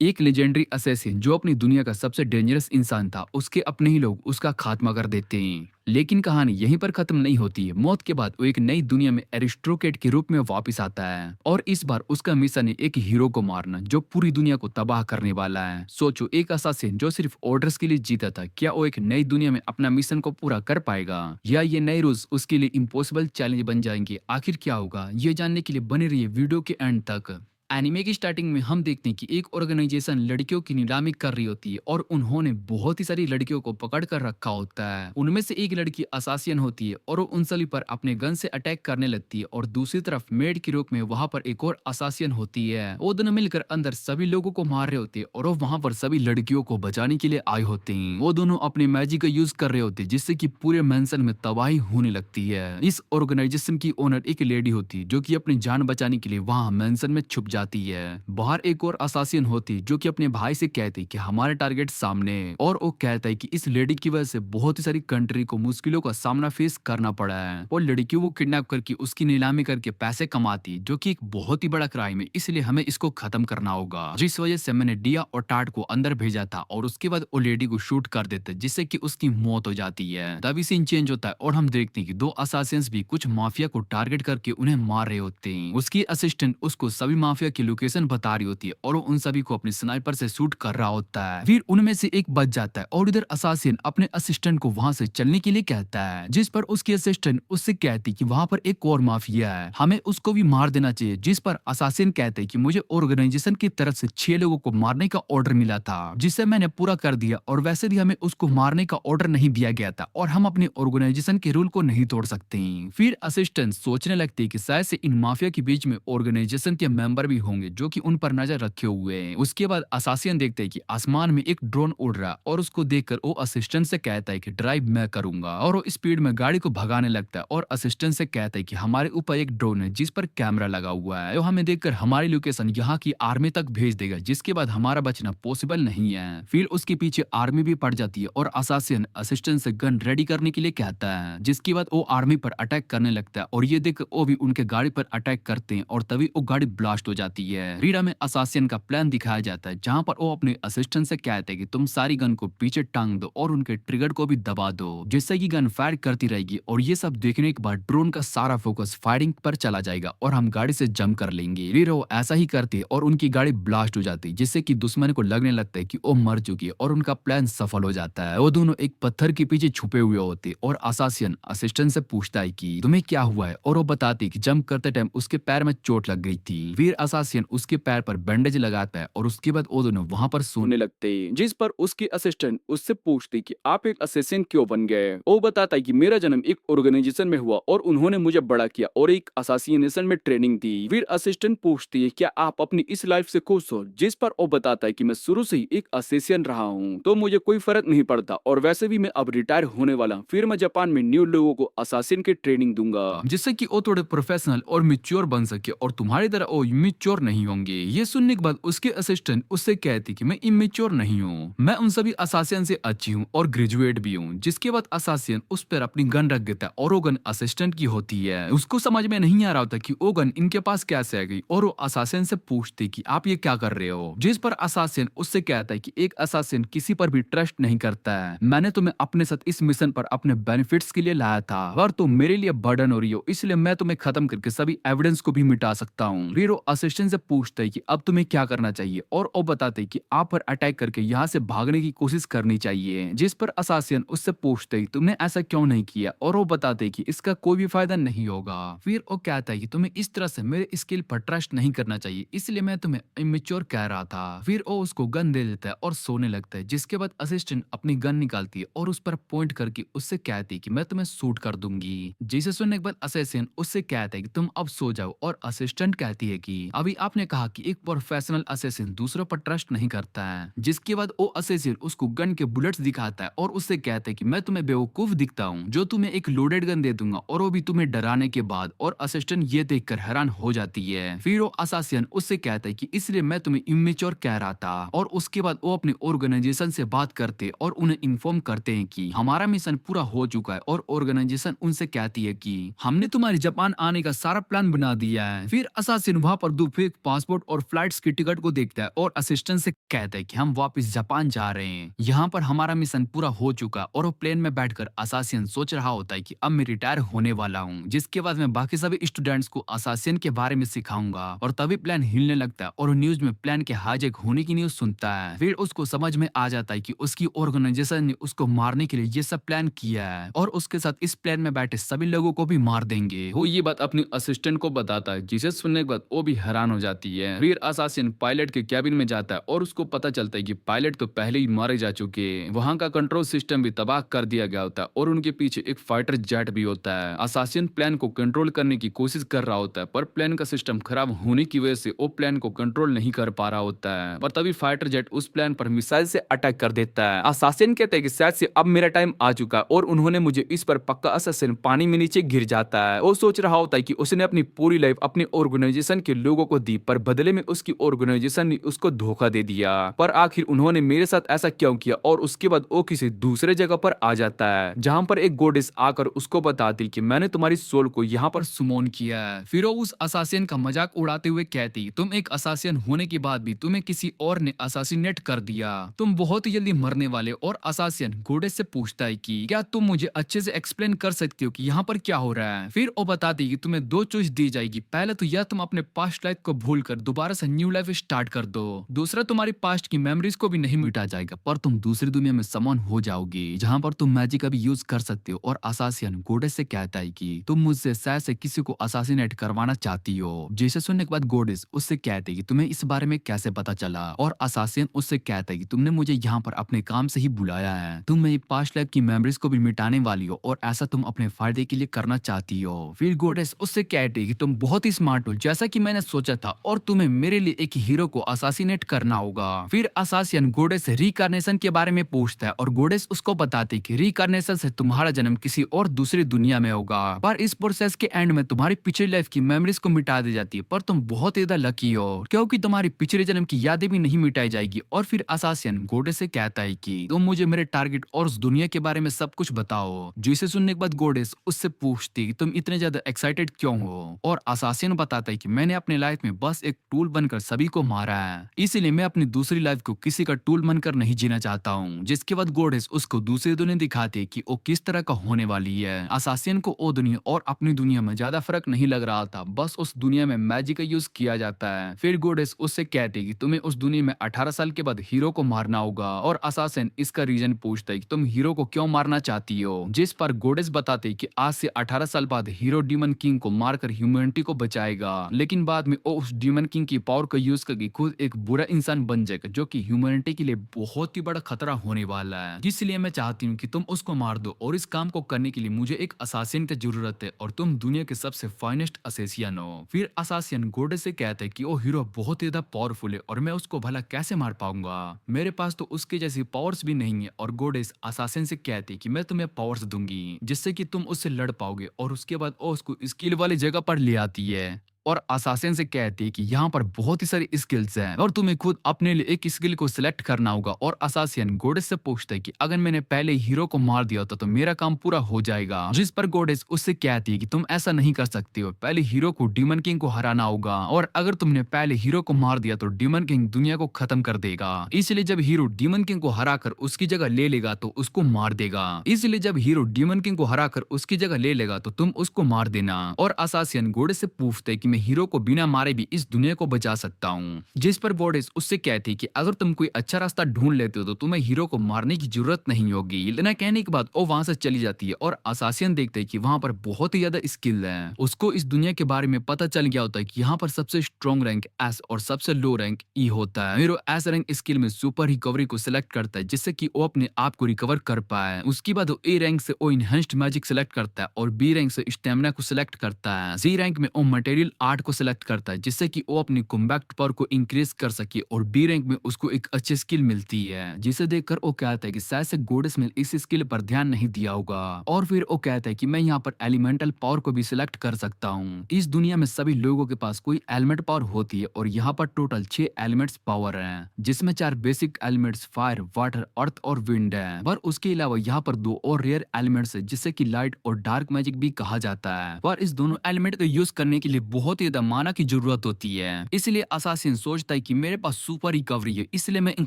एक legendary assassin जो अपनी दुनिया का सबसे डेंजरस इंसान था, उसके अपने ही लोग उसका खात्मा कर देते हैं। लेकिन कहानी यहीं पर खत्म नहीं होती है। मौत के बाद वो एक नई दुनिया में एरिस्टोक्रेट के रूप में वापस आता है और इस बार उसका मिशन है एक हीरो को मारना जो पूरी दुनिया को तबाह करने वाला है। सोचो, एक असासिन जो सिर्फ ऑर्डर्स के लिए जीता था, क्या वो एक नई दुनिया में अपना मिशन को पूरा कर पाएगा या ये नए रूल्स उसके लिए इम्पॉसिबल चैलेंज बन जाएंगे? आखिर क्या होगा, ये जानने के लिए बने रहिए वीडियो के एंड तक। एनिमे की स्टार्टिंग में हम देखते हैं कि एक ऑर्गेनाइजेशन लड़कियों की नीलामी कर रही होती है और उन्होंने बहुत ही सारी लड़कियों को पकड़ कर रखा होता है। उनमें से एक लड़की असासियन होती है और वो उन सभी पर अपने गन से अटैक करने लगती है और दूसरी तरफ मेड के रूप में वहां पर एक और असासियन होती है। वो दोनों मिलकर अंदर सभी लोगों को मार रहे होते हैं और वो वहां पर सभी लड़कियों को बचाने के लिए आए होते हैं। वो दोनों अपने मैजिक का यूज कर रहे होते हैं जिससे कि पूरे मेंशन में तबाही होने लगती है। इस ऑर्गेनाइजेशन की ओनर एक लेडी होती है जो कि अपनी जान बचाने के लिए वहां मेंशन में छुप जाती है। बाहर एक और असासिन होती जो कि अपने भाई से कहती कि हमारे टारगेट सामने है और वो कहता है कि इस लेडी की वजह से बहुत ही सारी कंट्री को मुश्किलों का सामना फेस करना पड़ा है और लड़की को किडनैप करके उसकी नीलामी करके पैसे कमाती जो कि एक बहुत ही बड़ा क्राइम है, इसलिए हमें इसको खत्म करना होगा। जिस वजह से मैंने डिया और टाट को अंदर भेजा था और उसके बाद वो लेडी को शूट कर देते जिससे कि उसकी मौत हो जाती है। तभी सीन चेंज होता है और हम देखते हैं कि दो असासिन्स भी कुछ माफिया को टारगेट करके उन्हें मार रहे होते हैं। उसकी असिस्टेंट उसको सभी माफिया की लोकेशन बता रही होती है और वो उन सभी को अपने स्नाइपर से शूट कर रहा होता है। फिर उनमें से एक बच जाता है और इधर असासिन अपने असिस्टेंट को वहां से चलने के लिए कहता है, जिस पर उसकी असिस्टेंट उससे कहती कि वहां पर एक और माफिया है, हमें उसको भी मार देना चाहिए। जिस पर असासिन कहते हैं कि मुझे ऑर्गेनाइजेशन की तरफ से 6 लोगों को मारने का ऑर्डर मिला था जिसे मैंने पूरा कर दिया और वैसे भी हमें उसको मारने का ऑर्डर नहीं दिया गया था और हम अपने ऑर्गेनाइजेशन के रूल को नहीं तोड़ सकते। फिर असिस्टेंट सोचने लगती है कि शायद से इन माफिया के बीच में ऑर्गेनाइजेशन के मेंबर भी होंगे जो कि उन पर नजर रखे हुए हैं। उसके बाद असासियन देखते हैं कि आसमान में एक ड्रोन उड़ रहा है और उसको देखकर वो असिस्टेंट से कहता है कि ड्राइव मैं करूंगा और वो स्पीड में गाड़ी को भगाने लगता है और असिस्टेंट से कहता है कि हमारे ऊपर एक ड्रोन है जिस पर कैमरा लगा हुआ है, वो हमें देखकर हमारी लोकेशन यहाँ की आर्मी तक भेज देगा जिसके बाद हमारा बचना पॉसिबल नहीं है। फिर उसके पीछे आर्मी भी पड़ जाती है और असासियन असिस्टेंट से गन रेडी करने के लिए कहता है जिसके बाद वो आर्मी पर अटैक करने लगता है और ये देख वो भी उनके गाड़ी पर अटैक करते हैं और तभी वो गाड़ी ब्लास्ट हो जाती है। रीडा में असासियन का प्लान दिखाया जाता है जहां पर वो अपने असिस्टेंट से कहते हैं कि तुम सारी गन को पीछे टांग दो और उनके ट्रिगर को भी दबा दो जिससे कि गन फायर करती रहेगी और ये सब देखने के बाद ड्रोन का सारा फोकस फायरिंग पर चला जाएगा और हम गाड़ी से जंप कर लेंगे। रीडा ऐसा ही करती है और उनकी गाड़ी ब्लास्ट हो जाती है जिससे कि दुश्मन को लगने लगता है कि वो मर चुकी है और उनका प्लान सफल हो जाता है। वो दोनों एक पत्थर के पीछे छुपे हुए होते और असासियन असिस्टेंट से पूछता है कि तुम्हें क्या हुआ है और वो बताती कि जंप करते टाइम उसके पैर में चोट लग गई थी। फिर असासियन उसके पैर पर बैंडेज लगाता है और उसके बाद वो दोनों वहां पर सोने लगते हैं, जिस पर उसकी असिस्टेंट उससे पूछती कि आप एक असेसिन क्यों बन गए। वो बताता है कि मेरा जन्म एक ऑर्गेनाइजेशन में हुआ और उन्होंने मुझे बड़ा किया और एक असासिनेशन में ट्रेनिंग दी। फिर असिस्टेंट पूछती है क्या आप अपनी इस लाइफ से खुश हो, जिस पर वो बताता है कि मैं शुरू से ही एक असेसियन रहा हूँ तो मुझे कोई फर्क नहीं पड़ता और वैसे भी मैं अब रिटायर होने वाला हूँ। फिर मैं जापान में न्यू लोगों को असासिन की ट्रेनिंग दूंगा जिससे कि वो थोड़े प्रोफेशनल और मिच्योर बन सके और तुम्हारी तरह वो इमेच्योर नहीं होंगे। ये सुनने के बाद उसके असिस्टेंट उससे कहती कि मैं इमेच्योर नहीं हूँ, मैं उन सभी असासियन से अच्छी हूँ और ग्रेजुएट भी हूँ। जिसके बाद असासियन उस पर अपनी गन रख देता है और वो गन असिस्टेंट की होती है। उसको समझ में नहीं आ रहा होता कि वो गन इनके पास कैसे आ गई और वो असासियन से पूछती कि आप ये क्या कर रहे हो। जिस पर असासियन उससे कहता है कि एक असासियन किसी पर भी ट्रस्ट नहीं करता है, मैंने तुम्हें अपने साथ इस मिशन पर अपने बेनिफिट्स के लिए लाया था और तुम मेरे लिए बर्डन हो रही हो, इसलिए मैं तुम्हें खत्म करके सभी एविडेंस को भी मिटा सकता हूँ। फिर वो असिस्टेंट से पूछता है कि अब तुम्हें क्या करना चाहिए और वो बताते हैं कि आप पर अटैक करके यहाँ से भागने की कोशिश करनी चाहिए। जिस पर असासियन उससे पूछते है तुमने ऐसा क्यों नहीं किया और वो बताते हैं कि इसका कोई भी फायदा नहीं होगा। फिर वो कहता है कि तुम्हें इस तरह से मेरे स्किल पर ट्रस्ट नहीं करना चाहिए, इसलिए मैं तुम्हें इमेच्योर कह रहा था। फिर वो उसको गन दे देता है और सोने लगता है। जिसके बाद असिस्टेंट अपनी गन निकालती है और उस पर पॉइंट करके उससे कहती है कि मैं तुम्हें शूट कर दूंगी। जिसे सुनने के बाद असिस्टेंट उससे कहता है कि तुम अब सो जाओ और असिस्टेंट कहती है कि अभी आपने कहा कि एक प्रोफेशनल असिस्टेंट दूसरों पर ट्रस्ट नहीं करता है। जिसके बाद वो असिस्टेंट उसको गन के बुलेट्स दिखाता है और उससे कहता है कि मैं तुम्हें बेवकूफ दिखता हूँ जो तुम्हें एक लोडेड गन दे दूंगा और वो भी तुम्हें डराने के बाद। और असिस्टेंट ये देखकर हैरान हो जाती है। फिर वो असासियन उससे कहता है कि इसलिए मैं तुम्हें इमेच्योर कह रहा था और उसके बाद वो अपने ऑर्गेनाइजेशन से बात करते और उन्हें इन्फॉर्म करते हैं कि हमारा मिशन पूरा हो चुका है और ऑर्गेनाइजेशन उनसे कहती है कि हमने तुम्हारी जापान आने का सारा प्लान बना दिया है। फिर असासिन वहां पर तो फेक पासपोर्ट और फ्लाइट्स की टिकट को देखता है और असिस्टेंट से कहता है कि हम वापस जापान जा रहे हैं, यहाँ पर हमारा मिशन पूरा हो चुका। और वो प्लेन में बैठकर असासियन सोच रहा होता है कि अब मैं रिटायर होने वाला हूँ, जिसके बाद मैं बाकी सभी स्टूडेंट्स को असासियन के बारे में सिखाऊंगा। और तभी प्लान हिलने लगता है और न्यूज में प्लान के हाईजैक होने की न्यूज सुनता है। फिर उसको समझ में आ जाता है कि उसकी ऑर्गेनाइजेशन ने उसको मारने के लिए ये सब प्लान किया है और उसके साथ इस प्लान में बैठे सभी लोगों को भी मार देंगे। वो ये बात अपनी असिस्टेंट को बताता है, जिसे सुनने के बाद वो भी हैरान हो जाती है। फिर असासिन पायलट के कैबिन में जाता है और उसको पता चलता है कि पायलट तो पहले ही मारे जा चुके हैं, वहां का कंट्रोल सिस्टम भी तबाह कर दिया गया होता है और उनके पीछे एक फाइटर जेट भी होता है। असासिन प्लान को कंट्रोल करने की कोशिश कर रहा होता है, पर प्लान का सिस्टम खराब होने की वजह से वो प्लान को कंट्रोल नहीं कर पा रहा होता है। पर तभी फाइटर जेट उस प्लान पर मिसाइल से अटैक कर देता है। असासिन कहते हैं कि शायद से अब मेरा टाइम आ चुका और उन्होंने मुझे इस पर पक्का। असासिन पानी में नीचे गिर जाता है। वो सोच रहा होता है कि उसने अपनी पूरी लाइफ अपनी ऑर्गेनाइजेशन के लोगों को दी, पर बदले में उसकी ऑर्गेनाइजेशन ने उसको धोखा दे दिया। पर आखिर उन्होंने मेरे साथ ऐसा क्यों किया? और उसके बाद वो किसी दूसरे जगह पर आ जाता है, जहां पर एक गोडेस आकर उसको बताती कि मैंने तुम्हारी सोल को यहाँ पर सुमोन किया है। फिर वो उस असासियन का मजाक उड़ाते हुए कहती, तुम एक असासियन होने के बाद भी तुम्हें किसी और ने असासिनेट कर दिया, तुम बहुत ही जल्दी मरने वाले। और असासियन गोडेस से पूछता है कि क्या तुम मुझे अच्छे से एक्सप्लेन कर सकते हो कि यहाँ पर क्या हो रहा है? फिर वो बताती कि तुम्हें दो चॉइस दी जाएगी, पहले तो यह तुम अपने पास्ट लाइफ को भूलकर दोबारा से न्यू लाइफ स्टार्ट कर दो, दूसरा तुम्हारी पास्ट की मेमोरीज को भी नहीं मिटा जाएगा, पर तुम दूसरी दुनिया में समन हो जाओगी जहाँ पर तुम मैजिक का भी यूज कर सकते हो। और असासियन गोडेस से कहता है कि तुम मुझसे शायद से किसी को असासिनेट करवाना चाहती हो। जिसे सुनने के बाद गोडेस उससे कहते हैं कि तुम्हें इस बारे में कैसे पता चला? और असासियन उससे कहता है कि तुमने मुझे यहाँ पर अपने काम से ही बुलाया है, तुम मेरी पास्ट लाइफ की मेमोरीज को भी मिटाने वाली हो और ऐसा तुम अपने फायदे के लिए करना चाहती हो। फिर गोडेस उससे कहती है कि तुम बहुत ही स्मार्ट हो जैसा कि मैंने सोचा था और तुम्हें मेरे लिए एक हीरो को असासिनेट करना होगा। फिर असासियन गोडेस से रिकार्नेशन के बारे में पूछता है और गोडेस उसको बताती कि रिकार्नेशन से तुम्हारा जन्म किसी और दूसरी दुनिया में होगा, पर इस प्रोसेस के एंड में तुम्हारी पिछली लाइफ की मेमोरीज को मिटा दी जाती है, पर तुम बहुत ज्यादा लकी हो क्योंकि तुम्हारी पिछले जन्म की यादें भी नहीं मिटाई जाएगी। और फिर असासियन गोडेस से कहता है कि तुम मुझे मेरे टारगेट और उस दुनिया के बारे में सब कुछ बताओ। जिसे सुनने के बाद गोडेस उससे पूछती कि तुम इतने ज्यादा एक्साइटेड क्यों हो? और असासियन बताता है कि मैंने अपने लाइफ में बस एक टूल बनकर सभी को मारा है, इसीलिए मैं अपनी दूसरी लाइफ को किसी का टूल बनकर नहीं जीना चाहता हूँ। जिसके बाद गोडेस उसको दूसरी दुनिया दिखाती है कि वो किस तरह का होने वाली है। असासियन को वो दुनिया और अपनी दुनिया में ज्यादा फर्क नहीं लग रहा था, बस उस दुनिया में मैजिक का यूज किया जाता है। फिर गोडेस उससे कहती है कि तुम्हें उस दुनिया में 18 साल के बाद हीरो को मारना होगा। और असासिन इसका रीजन पूछता है कि तुम हीरो को क्यों मारना चाहती हो? जिस पर गोडेस बताते कि आज से 18 साल बाद हीरो डीमन किंग को मारकर ह्यूमैनिटी को बचाएगा, लेकिन बाद में वो उस डीमन किंग की पावर का यूज करके खुद एक बुरा इंसान बन जाएगा, जो कि ह्यूमैनिटी के लिए बहुत ही बड़ा खतरा होने वाला है। इसलिए मैं चाहती हूँ कि तुम उसको मार दो और इस काम को करने के लिए मुझे एक असासिन की जरूरत है और तुम दुनिया के सबसे फाइनेस्ट असेसियन हो। फिर असासियन गोडेस से कहता है कि वो हीरो बहुत ज्यादा पावरफुल है और मैं उसको भला कैसे मार पाऊंगा, मेरे पास तो उसके जैसी पावर्स भी नहीं है। और गोडेस असासिन से कहती है कि मैं तुम्हें पावर्स दूंगी जिससे कि तुम उससे लड़ पाओगे। और उसके बाद वो उसको स्किल वाली जगह पर ले आती है और असासिन से कहती है कि यहाँ पर बहुत ही सारी स्किल्स हैं और तुम्हें खुद अपने लिए एक स्किल को सिलेक्ट करना होगा। और असासिन गोडेस से पूछता है कि अगर मैंने पहले हीरो को मार दिया तो मेरा काम पूरा हो जाएगा। जिस पर गोडेस उससे कहती है कि तुम ऐसा नहीं कर सकती हो, पहले हीरो को डीमन किंग को हराना होगा और अगर तुमने पहले हीरो को मार दिया तो डीमन किंग दुनिया को खत्म कर देगा, इसलिए जब हीरो डीमन किंग को हराकर उसकी जगह ले लेगा तो उसको मार देगा, इसलिए जब हीरो डीमन किंग को हराकर उसकी जगह ले लेगा तो तुम उसको मार देना। और असासिन गोडेस से पूछते है कि हीरो को बिना मारे भी इस दुनिया को बचा सकता हूँ। जिस पर गोडेस उससे कहती कि अगर तुम कोई अच्छा रास्ता ढूंढ लेते हो तो तुम्हें हीरो को मारने की जरूरत नहीं होगी। इतना कहने के बाद वो वहां से चली जाती है और असासियन देखते हैं कि वहां पर बहुत ही ज्यादा स्किल है। उसको इस दुनिया के बारे में पता चल गया होता है कि यहाँ पर सबसे स्ट्रॉन्ग रैंक एस और सबसे लो रैंक ई होता है। हीरो एस रैंक स्किल में सुपर रिकवरी को सिलेक्ट करता है जिससे कि वो अपने आप को रिकवर कर पाए। उसके बाद वो ए रैंक से वो इनहेंस्ड मैजिक सिलेक्ट करता है और बी रैंक से स्टेमिना को सिलेक्ट करता है। सी रैंक में वो मटेरियल आर्ट को सिलेक्ट करता है जिससे कि वो अपनी कॉम्बैक्ट पावर को इंक्रीज कर सके। और बी रैंक में उसको एक अच्छी स्किल मिलती है जिसे देखकर वो कहता है कि शायद से गोडेस में इस स्किल पर ध्यान नहीं दिया होगा। और फिर वो कहता है कि मैं यहाँ पर एलिमेंटल पावर को भी सिलेक्ट कर सकता हूँ। इस दुनिया में सभी लोगों के पास कोई एलिमेंट पावर होती है और यहाँ पर टोटल 6 एलिमेंट्स पावर हैं जिसमें 4 बेसिक एलिमेंट्स फायर, वाटर, अर्थ और विंड है। पर उसके अलावा यहाँ पर 2 और रेयर एलिमेंट्स है जिससे कि लाइट और डार्क मैजिक भी कहा जाता है। पर इस दोनों एलिमेंट को यूज करने के लिए बहुत बहुत ही ज्यादा माना की जरूरत होती है। इसलिए असासिन सोचता है कि मेरे पास सुपर रिकवरी है, इसलिए मैं इन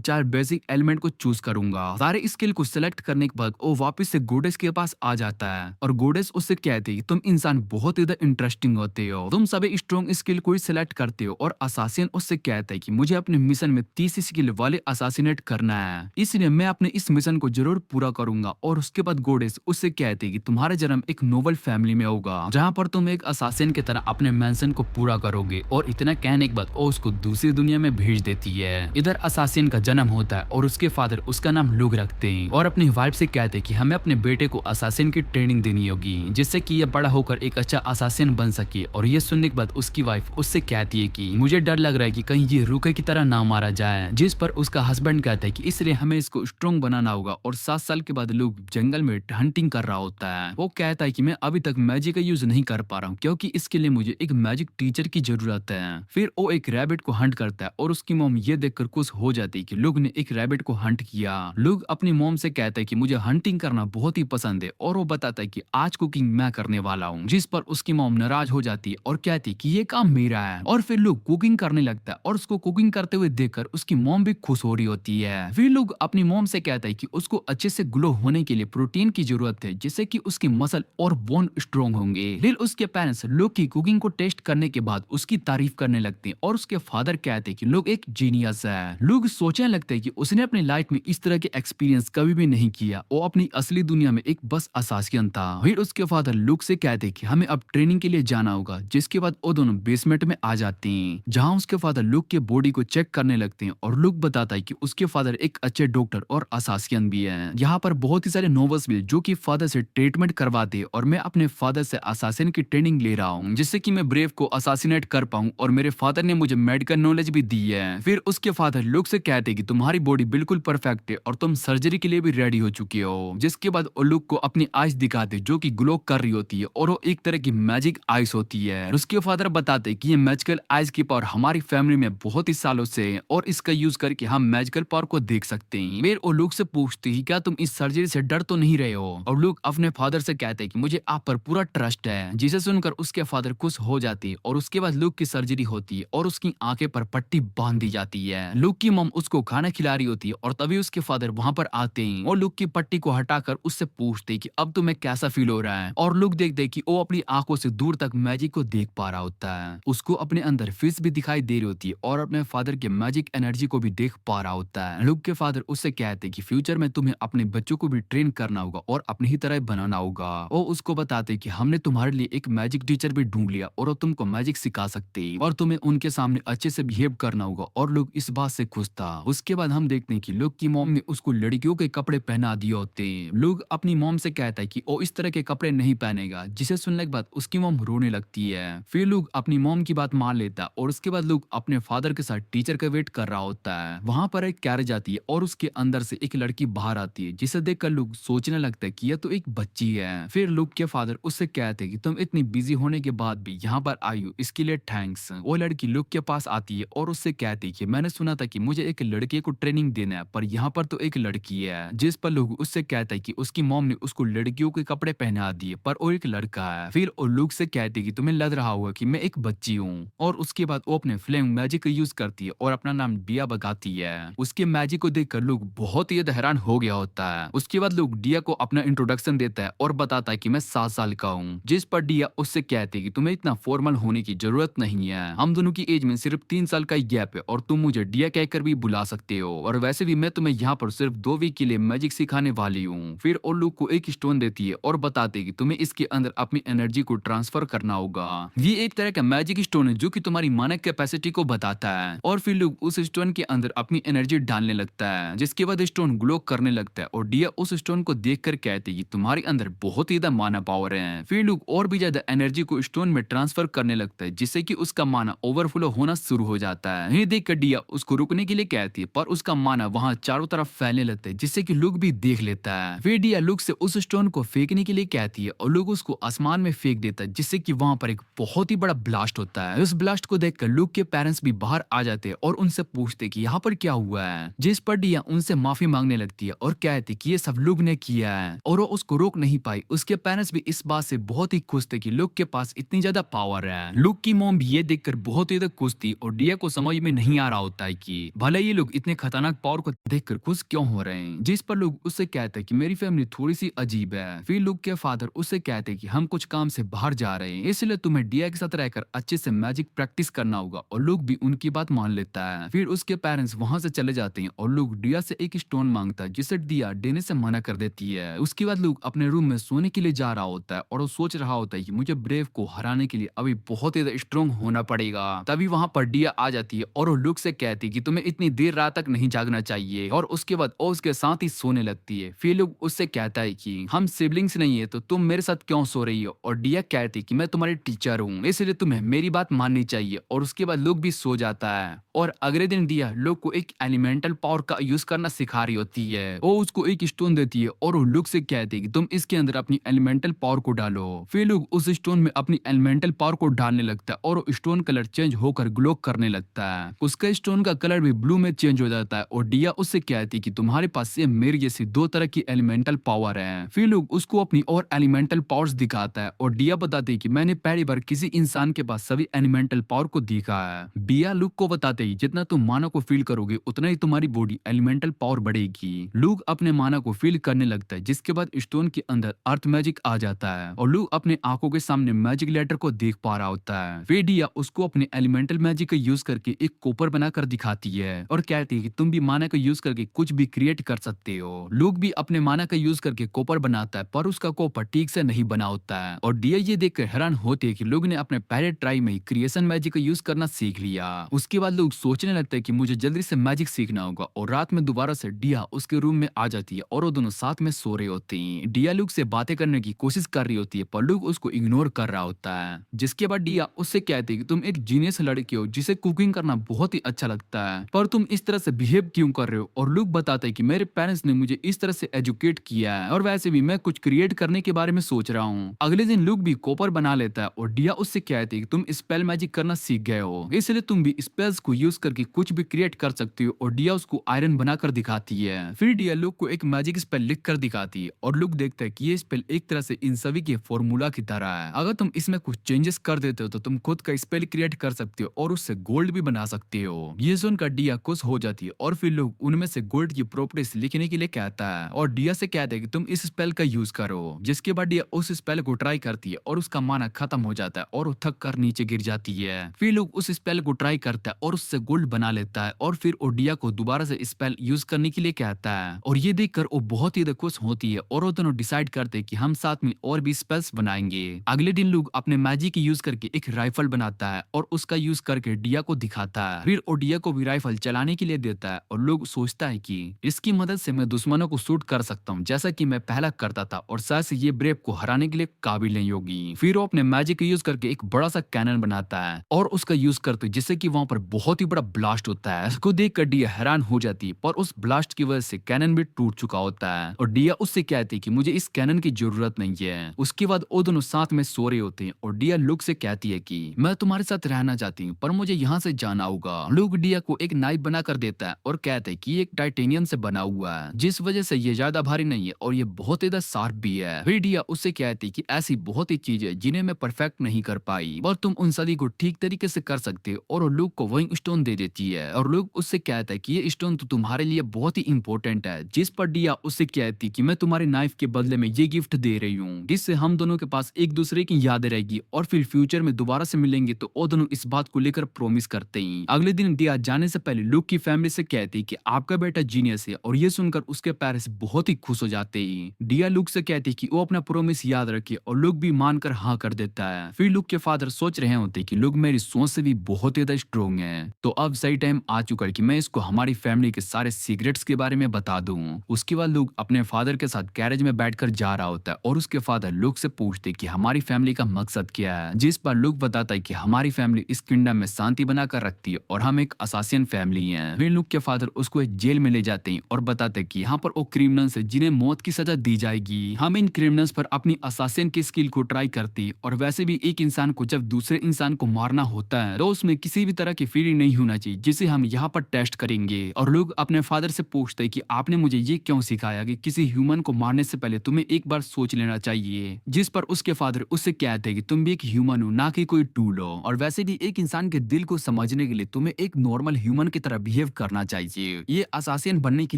4 बेसिक एलिमेंट को चूज करूंगा। सारे स्किल को सिलेक्ट करने के बाद वो वापस से गोडेस के पास आ जाता है और गोडेस उससे कहती है तुम इंसान बहुत ज्यादा इंटरेस्टिंग होते हो, तुम सभी स्ट्रॉन्ग स्किल को ही सिलेक्ट करते हो। और असासिन उससे कहता है कि मुझे अपने मिशन में 30 स्किल वाले असासिनेट करना है, इसलिए मैं अपने इस मिशन को जरूर पूरा करूंगा। और उसके बाद गोडेस उससे कहते हैं कि तुम्हारा जन्म एक नोबल फैमिली में होगा जहां पर तुम एक असासिन की तरह अपने मेंशन को पूरा करोगे। और इतना कहने के बाद वो उसको दूसरी दुनिया में भेज देती है। इधर असासिन का जन्म होता है और उसके फादर उसका नाम लुग रखते हैं और अपनी वाइफ से कहते हैं कि हमें अपने बेटे को असासिन की ट्रेनिंग देनी होगी जिससे कि ये बड़ा होकर एक अच्छा असासिन बन सके। और ये सुनने के बाद उसकी वाइफ उससे कहती है कि मुझे डर लग रहा है कि कहीं ये रुके की तरह ना मारा जाए, जिस पर उसका हस्बैंड कहता है कि इसलिए हमें इसको स्ट्रॉन्ग बनाना होगा। और 7 साल के बाद लुग जंगल में हंटिंग कर रहा होता है। वो कहता है कि मैं अभी तक मैजिक का यूज नहीं कर पा रहा हूँ क्योंकि इसके लिए मुझे एक मैजिक टीचर की जरूरत है। फिर वो एक रैबिट को हंट करता है और उसकी मॉम ये देखकर खुश हो जाती है कि लुग ने एक रैबिट को हंट किया। लुग अपनी मॉम से कहता है कि मुझे हंटिंग करना बहुत ही पसंद है और वो बताता है कि आज कुकिंग मैं करने वाला हूँ, जिस पर उसकी मॉम नाराज हो जाती है और कहती है कि ये काम मेरा है। और फिर लुग कुकिंग करने लगता है और उसको कुकिंग करते हुए देखकर उसकी मॉम भी खुश हो रही होती है। फिर लुग अपनी मॉम से कहता है कि उसको अच्छे से ग्लो होने के लिए प्रोटीन की जरूरत है जिससे कि उसकी मसल और बोन स्ट्रॉन्ग होंगे। फिर उसके पेरेंट्स लुग की कुकिंग को टेस्ट करने के बाद उसकी तारीफ करने लगते हैं और उसके फादर कहते हैं कि लुग एक जीनियस है। लुग सोचने लगते हैं कि उसने अपनी लाइफ में इस तरह के एक्सपीरियंस कभी भी नहीं किया, वो अपनी असली दुनिया में एक बस असासियन था। फिर उसके फादर लुग से कहते हैं कि हमें अब ट्रेनिंग के लिए जाना होगा, जिसके बाद वो दोनों बेसमेंट में आ जाते हैं जहाँ उसके फादर लुग के बॉडी को चेक करने लगते हैं। और लुग बताता है कि उसके फादर एक अच्छे डॉक्टर और असासियन भी है। यहाँ पर बहुत ही सारे नोबल्स भी जो कि फादर से ट्रीटमेंट करवाते हैं और मैं अपने फादर से असासिन की ट्रेनिंग ले रहा हूँ जिससे कि मैं ब्रेव को असासिनेट कर पाऊँ और मेरे फादर ने मुझे मेडिकल नॉलेज भी दी है। फिर उसके फादर लुग से कहते हैं कि तुम्हारी बॉडी बिल्कुल परफेक्ट है और तुम सर्जरी के लिए भी रेडी हो चुके हो। जिसके बाद वो लुग को अपनी आइस दिखाते जो कि ग्लो कर रही होती है और वो एक तरह की मैजिक आइस होती है। उसके फादर बताते कि ये मैजिकल आइस की पावर हमारी फैमिली में बहुत ही सालों से है और इसका यूज करके हम मैजिकल पावर को देख सकते हैं। फिर वो लुग से पूछती है क्या तुम इस सर्जरी से डर तो नहीं रहे हो। और लुग अपने फादर से कहते हैं कि मुझे आप पर पूरा ट्रस्ट है, जिसे सुनकर उसके फादर खुश हो जाती है। और उसके बाद लुग की सर्जरी होती है और उसकी आंखें पर पट्टी बांध दी जाती है। लुग की मॉम उसको खाना खिला रही होती है और तभी उसके फादर वहां पर आते हैं और लुग की पट्टी को हटाकर उससे पूछते हैं कि अब तुम्हें कैसा फील हो रहा है। और लुग देखते हैं कि वो अपनी आंखों से दूर तक मैजिक को देख पा रहा होता है, उसको अपने अंदर फिश भी दिखाई दे रही होती है और अपने फादर के मैजिक एनर्जी को भी देख पा रहा होता है। लुग के फादर उससे कहते हैं कि फ्यूचर में तुम्हें अपने बच्चों को भी ट्रेन करना होगा और अपनी ही तरह बनाना होगा। वो उसको बताते हैं कि हमने तुम्हारे लिए एक मैजिक टीचर भी ढूंढ लिया और वो तुमको मैजिक सिखा सकते हैं और तुम्हें उनके सामने अच्छे से बिहेव करना होगा। और लोग इस बात से खुश था। उसके बाद हम देखते हैं कि लोग की मॉम ने उसको लड़कियों के कपड़े पहना दिए होते हैं। लोग अपनी मॉम से कहता है कि वो इस तरह के कपड़े नहीं पहनेगा, जिसे सुनने के बाद उसकी मॉम रोने लगती है। फिर लोग अपनी मॉम की बात मान लेता है और उसके बाद लोग अपने फादर के साथ टीचर का वेट कर रहा होता है। वहां पर एक कैरेज आती है और उसके अंदर से एक लड़की बाहर आती है, जिसे देखकर लोग सोचने लगता है कि यह तो एक बच्ची है। फिर लुक के फादर उससे कहते हैं कि तुम इतनी बिजी होने के बाद भी यहाँ पर आई हो, इसके लिए थैंक्स। वो लड़की लुक के पास आती है और उससे कहती है कि मैंने सुना था कि मुझे एक लड़के को ट्रेनिंग देना है, पर यहाँ पर तो एक लड़की है। जिस पर लोग उससे कहता है कि उसकी मॉम ने उसको लड़कियों के कपड़े पहना दिए, पर वो एक लड़का है। फिर वो लुक से कहती है कि तुम्हें लग रहा होगा कि मैं एक बच्ची हूँ। और उसके बाद वो अपने फ्लेम मैजिक का यूज करती है और अपना नाम डिया बताती है। उसके मैजिक को देखकर लोग बहुत ही हैरान हो गया होता है। उसके बाद लोग डिया को अपना इंट्रोडक्शन देता है और बताता है कि मैं 7 साल का हूँ। जिस पर डिया उससे कहती है कि तुम्हें इतना फॉर्मल होने की जरूरत नहीं है, हम दोनों की एज में सिर्फ 3 साल का ही गैप है और तुम मुझे डिया कहकर भी बुला सकते हो। और वैसे भी मैं तुम्हें यहाँ पर सिर्फ 2 वीक के लिए मैजिक सिखाने वाली हूँ। फिर वो लोग को एक स्टोन देती है और बताती है कि तुम्हें इसके अंदर अपनी एनर्जी को ट्रांसफर करना होगा। ये एक तरह का मैजिक स्टोन है जो कि तुम्हारी मानक कैपेसिटी को बताता है। और फिर लोग उस स्टोन के अंदर अपनी एनर्जी डालने लगता है, जिसके बाद स्टोन ग्लो करने लगता है। और डिया उस स्टोन को देखकर कहती है कि तुम्हारे अंदर बहुत ही ज्यादा माना पावर है। फिर लोग और भी ज्यादा एनर्जी को स्टोन में ट्रांसफर करने लगता है, जिससे कि उसका माना ओवरफ्लो होना शुरू हो जाता है। ये देखकर डिया उसको रुकने के लिए कहती है, पर उसका माना वहां चारों तरफ फैलने लगता है, जिससे कि लोग भी देख लेता है। फिर डिया लुक से उस स्टोन को फेंकने के लिए कहती है और लोग उसको आसमान में फेंक देता है, जिससे कि वहां पर एक बहुत ही बड़ा ब्लास्ट होता है। उस ब्लास्ट को देखकर लुक के पेरेंट्स भी बाहर आ जाते हैं और उनसे पूछते कि यहाँ पर क्या हुआ है। जिस पर डिया उनसे माफी मांगने लगती है और कहती कि ये सब लुक ने किया है और वो उसको रोक नहीं पाई। उसके पेरेंट्स भी इस बात से बहुत ही खुश थे कि लुक के पास इतनी ज्यादा पावर पावर है। लुक की मॉम भी ये देखकर बहुत ही ज्यादा खुश थी और डिया को समझ में नहीं आ रहा होता है कि भले ये लोग इतने खतरनाक पावर को देखकर खुश क्यों हो रहे हैं। जिस पर लोग उससे कहते हैं कि मेरी फैमिली थोड़ी सी अजीब है। फिर लुक के फादर उससे कहते हैं कि हम कुछ काम से बाहर जा रहे हैं, इसलिए तुम्हें डिया के साथ रहकर अच्छे से मैजिक प्रैक्टिस करना होगा। और लुक भी उनकी बात मान लेता है। फिर उसके पेरेंट्स वहां से चले जाते हैं और लुक डिया से एक स्टोन मांगता है जिसे डिया देने से मना कर देती है। उसके बाद लुक अपने रूम में सोने के लिए जा रहा होता है और वो सोच रहा होता है कि मुझे ब्रेव को हराने के लिए अभी बहुत ही स्ट्रॉन्ग होना पड़ेगा। तभी वहां पर डिया आ जाती है और वो लुक से कहती है कि तुम्हें इतनी देर रात तक नहीं जागना चाहिए। और उसके बाद वो उसके साथ ही सोने लगती है। फिर लुक उससे कहता है कि हम सिबलिंग्स नहीं है तो तुम मेरे साथ क्यों सो रही हो। और डिया कहती है कि मैं तुम्हारी टीचर हूँ, इसलिए तुम्हें मेरी बात माननी चाहिए। और उसके बाद लुक भी सो जाता है। और अगले दिन डिया लुक को एक एलिमेंटल पावर का यूज करना सिखा रही होती है। वो उसको एक स्टोन देती है और वो लुक से कहती है कि तुम इसके अंदर अपनी एलिमेंटल पावर को डालो। फिर लुक उस स्टोन में अपनी एलिमेंटल पावर को डालने लगता है और स्टोन कलर चेंज होकर ग्लो करने लगता है। उसका स्टोन का कलर भी ब्लू में चेंज हो जाता है। और डिया उससे कहती है कि तुम्हारे पास से मेरी जैसी दो तरह की एलिमेंटल पावर है। फिर लुक उसको अपनी और एलिमेंटल पावर्स दिखाता है और डिया बताती है कि मैंने पहली बार किसी इंसान के पास सभी एलिमेंटल पावर को देखा है। डिया लुक को बताते ही जितना तुम माना को फील करोगे उतना ही तुम्हारी बॉडी एलिमेंटल पावर बढ़ेगी। लुक अपने माना को फील करने लगता है जिसके बाद स्टोन के अंदर अर्थ मैजिक आ जाता है और लुक अपने आंखों के सामने मैजिक लेटर को देख पा रहा होता है। फिर डिया उसको अपने एलिमेंटल मैजिक का यूज करके एक कॉपर बनाकर दिखाती है और कहती है कि तुम भी माना का यूज करके कुछ भी क्रिएट कर सकते हो। लुक भी अपने माना का यूज करके कॉपर बनाता है पर उसका कॉपर ठीक से नहीं बना होता है। और डिया ये देखकर हैरान होती है कि लुक ने अपने पहले ट्राई में ही क्रिएशन मैजिक का यूज करना सीख लिया। उसके बाद लोग सोचने लगते हैं कि मुझे जल्दी से मैजिक सीखना होगा। और रात में दोबारा से डिया उसके रूम में आ जाती है और वो दोनों साथ में सो रहे होते हैं। डिया लुक से बातें करने की कोशिश कर रही होती है पर लुक उसको इग्नोर कर रहा होता है। जिसके बाद डिया उससे कहती है कि तुम एक जीनियस लड़की हो जिसे कुकिंग करना बहुत ही अच्छा लगता है, पर तुम इस तरह से बिहेव क्यों कर रहे हो। और लुक बताता है कि मेरे पेरेंट्स ने मुझे इस तरह से एजुकेट किया है और वैसे भी मैं कुछ क्रिएट करने के बारे में सोच रहा हूँ। अगले दिन लुक भी कॉपर बना लेता है और डिया उससे कहती है कि तुम स्पेल मैजिक करना सीख गए हो, इसलिए तुम भी स्पेल्स को यूज करके कुछ भी क्रिएट कर सकती हो। और डिया उसको आयरन बनाकर दिखाती है। फिर डिया लुक को एक मैजिक स्पेल लिख कर दिखाती है और लुक देखता है कि ये स्पेल एक तरह से इन सभी के फॉर्मूला की तरह है। अगर तुम इसमें कुछ चेंजेस कर देते हो तो तुम खुद का स्पेल क्रिएट कर सकते हो और उससे गोल्ड भी बना सकते हो। ये सुनकर डिया खुश हो जाती है और फिर लोग उनमें से गोल्ड की प्रॉपर्टीज लिखने के लिए कहता है और डिया से कहते हैं कि तुम इस स्पेल का यूज करो। जिसके बाद डिया उस स्पेल को ट्राई करती है और उसका माना खत्म हो जाता है और वो थक कर नीचे गिर जाती है। फिर लोग उस स्पेल को ट्राई करता है और उससे गोल्ड बना लेता है और फिर वो डिया को दोबारा से स्पेल यूज करने के लिए कहता है। और ये देखकर वो बहुत ही खुश होती है और वो दोनों डिसाइड करते हैं कि हम साथ में और भी स्पेल्स बनाएंगे। अगले दिन लोग अपने मैजिक यूज करके एक राइफल बनाता है और उसका यूज करके डिया को दिखाता है। फिर वो डिया को भी राइफल चलाने के लिए देता है और लोग सोचता है कि इसकी मदद से मैं दुश्मनों को शूट कर सकता हूँ जैसा कि मैं पहला करता था और शायद से ये ब्रेव को हराने के लिए काबिल नहीं होगी। फिर वो अपने मैजिक यूज करके एक बड़ा सा कैनन बनाता है और उसका यूज करते जिससे कि वहां पर बहुत ही बड़ा ब्लास्ट होता है। इसको देखकर डिया हैरान हो जाती है पर उस ब्लास्ट की वजह से कैनन भी टूट चुका होता है। और डिया उससे कहती है कि मुझे इस कैनन की जरूरत नहीं है। उसके बाद वो दोनों साथ में सो रहे होते हैं और डिया लुक से कहती है कि मैं तुम्हारे साथ रहना चाहती हूँ पर मुझे यहाँ से जाना होगा। लुक डिया को एक नाइफ बनाकर देता है और कहते हैं कि ये एक टाइटेनियम से बना हुआ है जिस वजह से ये ज्यादा भारी नहीं है और ये बहुत ज्यादा शार्प भी है। फिर डिया उससे कहती है कि ऐसी बहुत ही चीजें जिन्हें मैं परफेक्ट नहीं कर पाई और तुम उन सभी को ठीक तरीके से कर सकते हो। और लुक को वही स्टोन दे देती है और लुक उससे कहता है कि ये स्टोन तो तुम्हारे लिए बहुत ही इंपॉर्टेंट है। जिस पर डिया उससे कहती कि मैं तुम्हारे नाइफ के बदले में ये गिफ्ट दे रही हूँ जिससे हम दोनों के पास एक दूसरे की यादें रहेगी और फिर फ्यूचर में दोबारा से मिलेंगे। तो वो दोनों इस बात को लेकर प्रॉमिस करते हैं। अगले दिन डिया जाने से पहले लुक की फैमिली से कहती कि आपका बेटा जीनियस है और ये सुनकर उसके पेरेंट्स बहुत ही खुश हो जाते हैं। डिया लुक से कहती कि वो अपना प्रॉमिस याद रखे और लुक भी मानकर हाँ कर देता है। फिर लुक के फादर सोच रहे होते कि लुक मेरी सोच से भी बहुत ज्यादा स्ट्रोंग है तो अब सही टाइम आ चुका है कि मैं इसको हमारी फैमिली के सारे सीक्रेट्स के बारे में बता दूं। उसके बाद लुक अपने फादर के साथ गैरेज में बैठकर जा रहा होता है और उसके फादर लुक से पूछते कि हमारी फैमिली का मकसद क्या है। जिस पर लुक बताता है कि हमारी फैमिली इस किंगडम में शांति बनाकर रखती है और हम एक असासियन फैमिली है। फिर लुक के फादर उसको एक जेल में ले जाते हैं और बताते हैं कि यहाँ पर वो क्रिमिनल्स है जिन्हें मौत की सजा दी जाएगी। हम इन क्रिमिनल्स पर अपनी असासियन की स्किल को ट्राई करती और वैसे भी एक इंसान को जब दूसरे इंसान को मारना होता है तो उसमें किसी भी तरह की फीलिंग नहीं होना चाहिए जिसे हम यहाँ पर टेस्ट करेंगे। और लोग अपने फादर से पूछते हैं कि आपने मुझे ये क्यों सिखाया कि किसी ह्यूमन को मारने से पहले तुम्हें एक बार सोच लेना चाहिए। जिस पर उसके फादर उससे कहते हैं कि तुम भी एक ह्यूमन ह्यूमन हो, ना कि कोई टूल हो। और वैसे भी एक इंसान के दिल को समझने के लिए तुम्हें एक नॉर्मल ह्यूमन की तरह बिहेव करना चाहिए। ये असासिन बनने के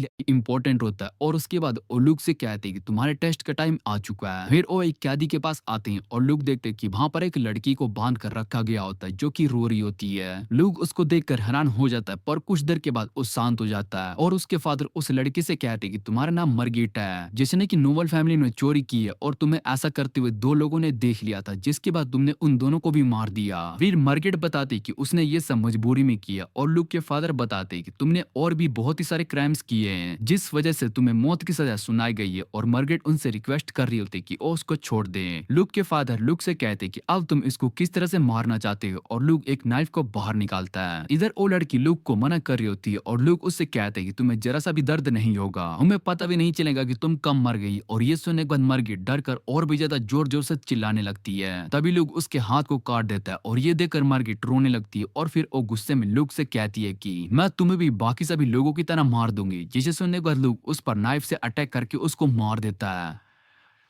लिए इम्पोर्टेंट होता है। और उसके बाद वो लुक से कहते हैं कि तुम्हारे टेस्ट का टाइम आ चुका है। फिर वो एक कैदी के पास आते हैं और लुक देखते हैं कि वहां पर एक लड़की को बांध कर रखा गया होता है जो कि रो रही होती है। लुक उसको देखकर हैरान हो जाता है, पर कुछ देर के बाद वो शांत हो जाता है और उसके फादर उस लड़की से कहते हैं कि तुम्हारा नाम मरगीटा है, जिसने की नोबल फैमिली में चोरी की है और तुम्हें ऐसा करते हुए दो लोगों ने देख लिया था, जिसके बाद तुमने उन दोनों को भी मार दिया। फिर मरगेट बताते कि उसने ये सब मजबूरी में किया और लुक के फादर बताते कि तुमने और भी बहुत ही सारे क्राइम्स किए हैं जिस वजह से तुम्हें मौत की सजा सुनाई गई है। और मरगेट उनसे रिक्वेस्ट कर रही होती कि वो उसको छोड़ दें। लुक के फादर लुक से कहते कि अब तुम इसको किस तरह से मारना चाहते हो, और लुक एक नाइफ को बाहर निकालता है। इधर वो लड़की लुक को मना कर रही होती है और लुक उससे कहते कि तुम्हें जरा सा भी दर्द नहीं होगा, हमें पता भी नहीं चलेगा कि तुम कब मर गई। और ये सुनने के बाद मरगेट डर कर और भी ज्यादा जोर जोर से चिल्लाने लगती है। तभी लुक उसके हाथ को काट देता है और ये देखकर मरगेट रोने लगती है। और फिर वो गुस्से में लुक से कहती है कि मैं तुम्हें भी बाकी सभी लोगों की तरह मार दूंगी। जिसे सुनने के बाद लुक उस पर नाइफ से अटैक करके उसको मार देता है।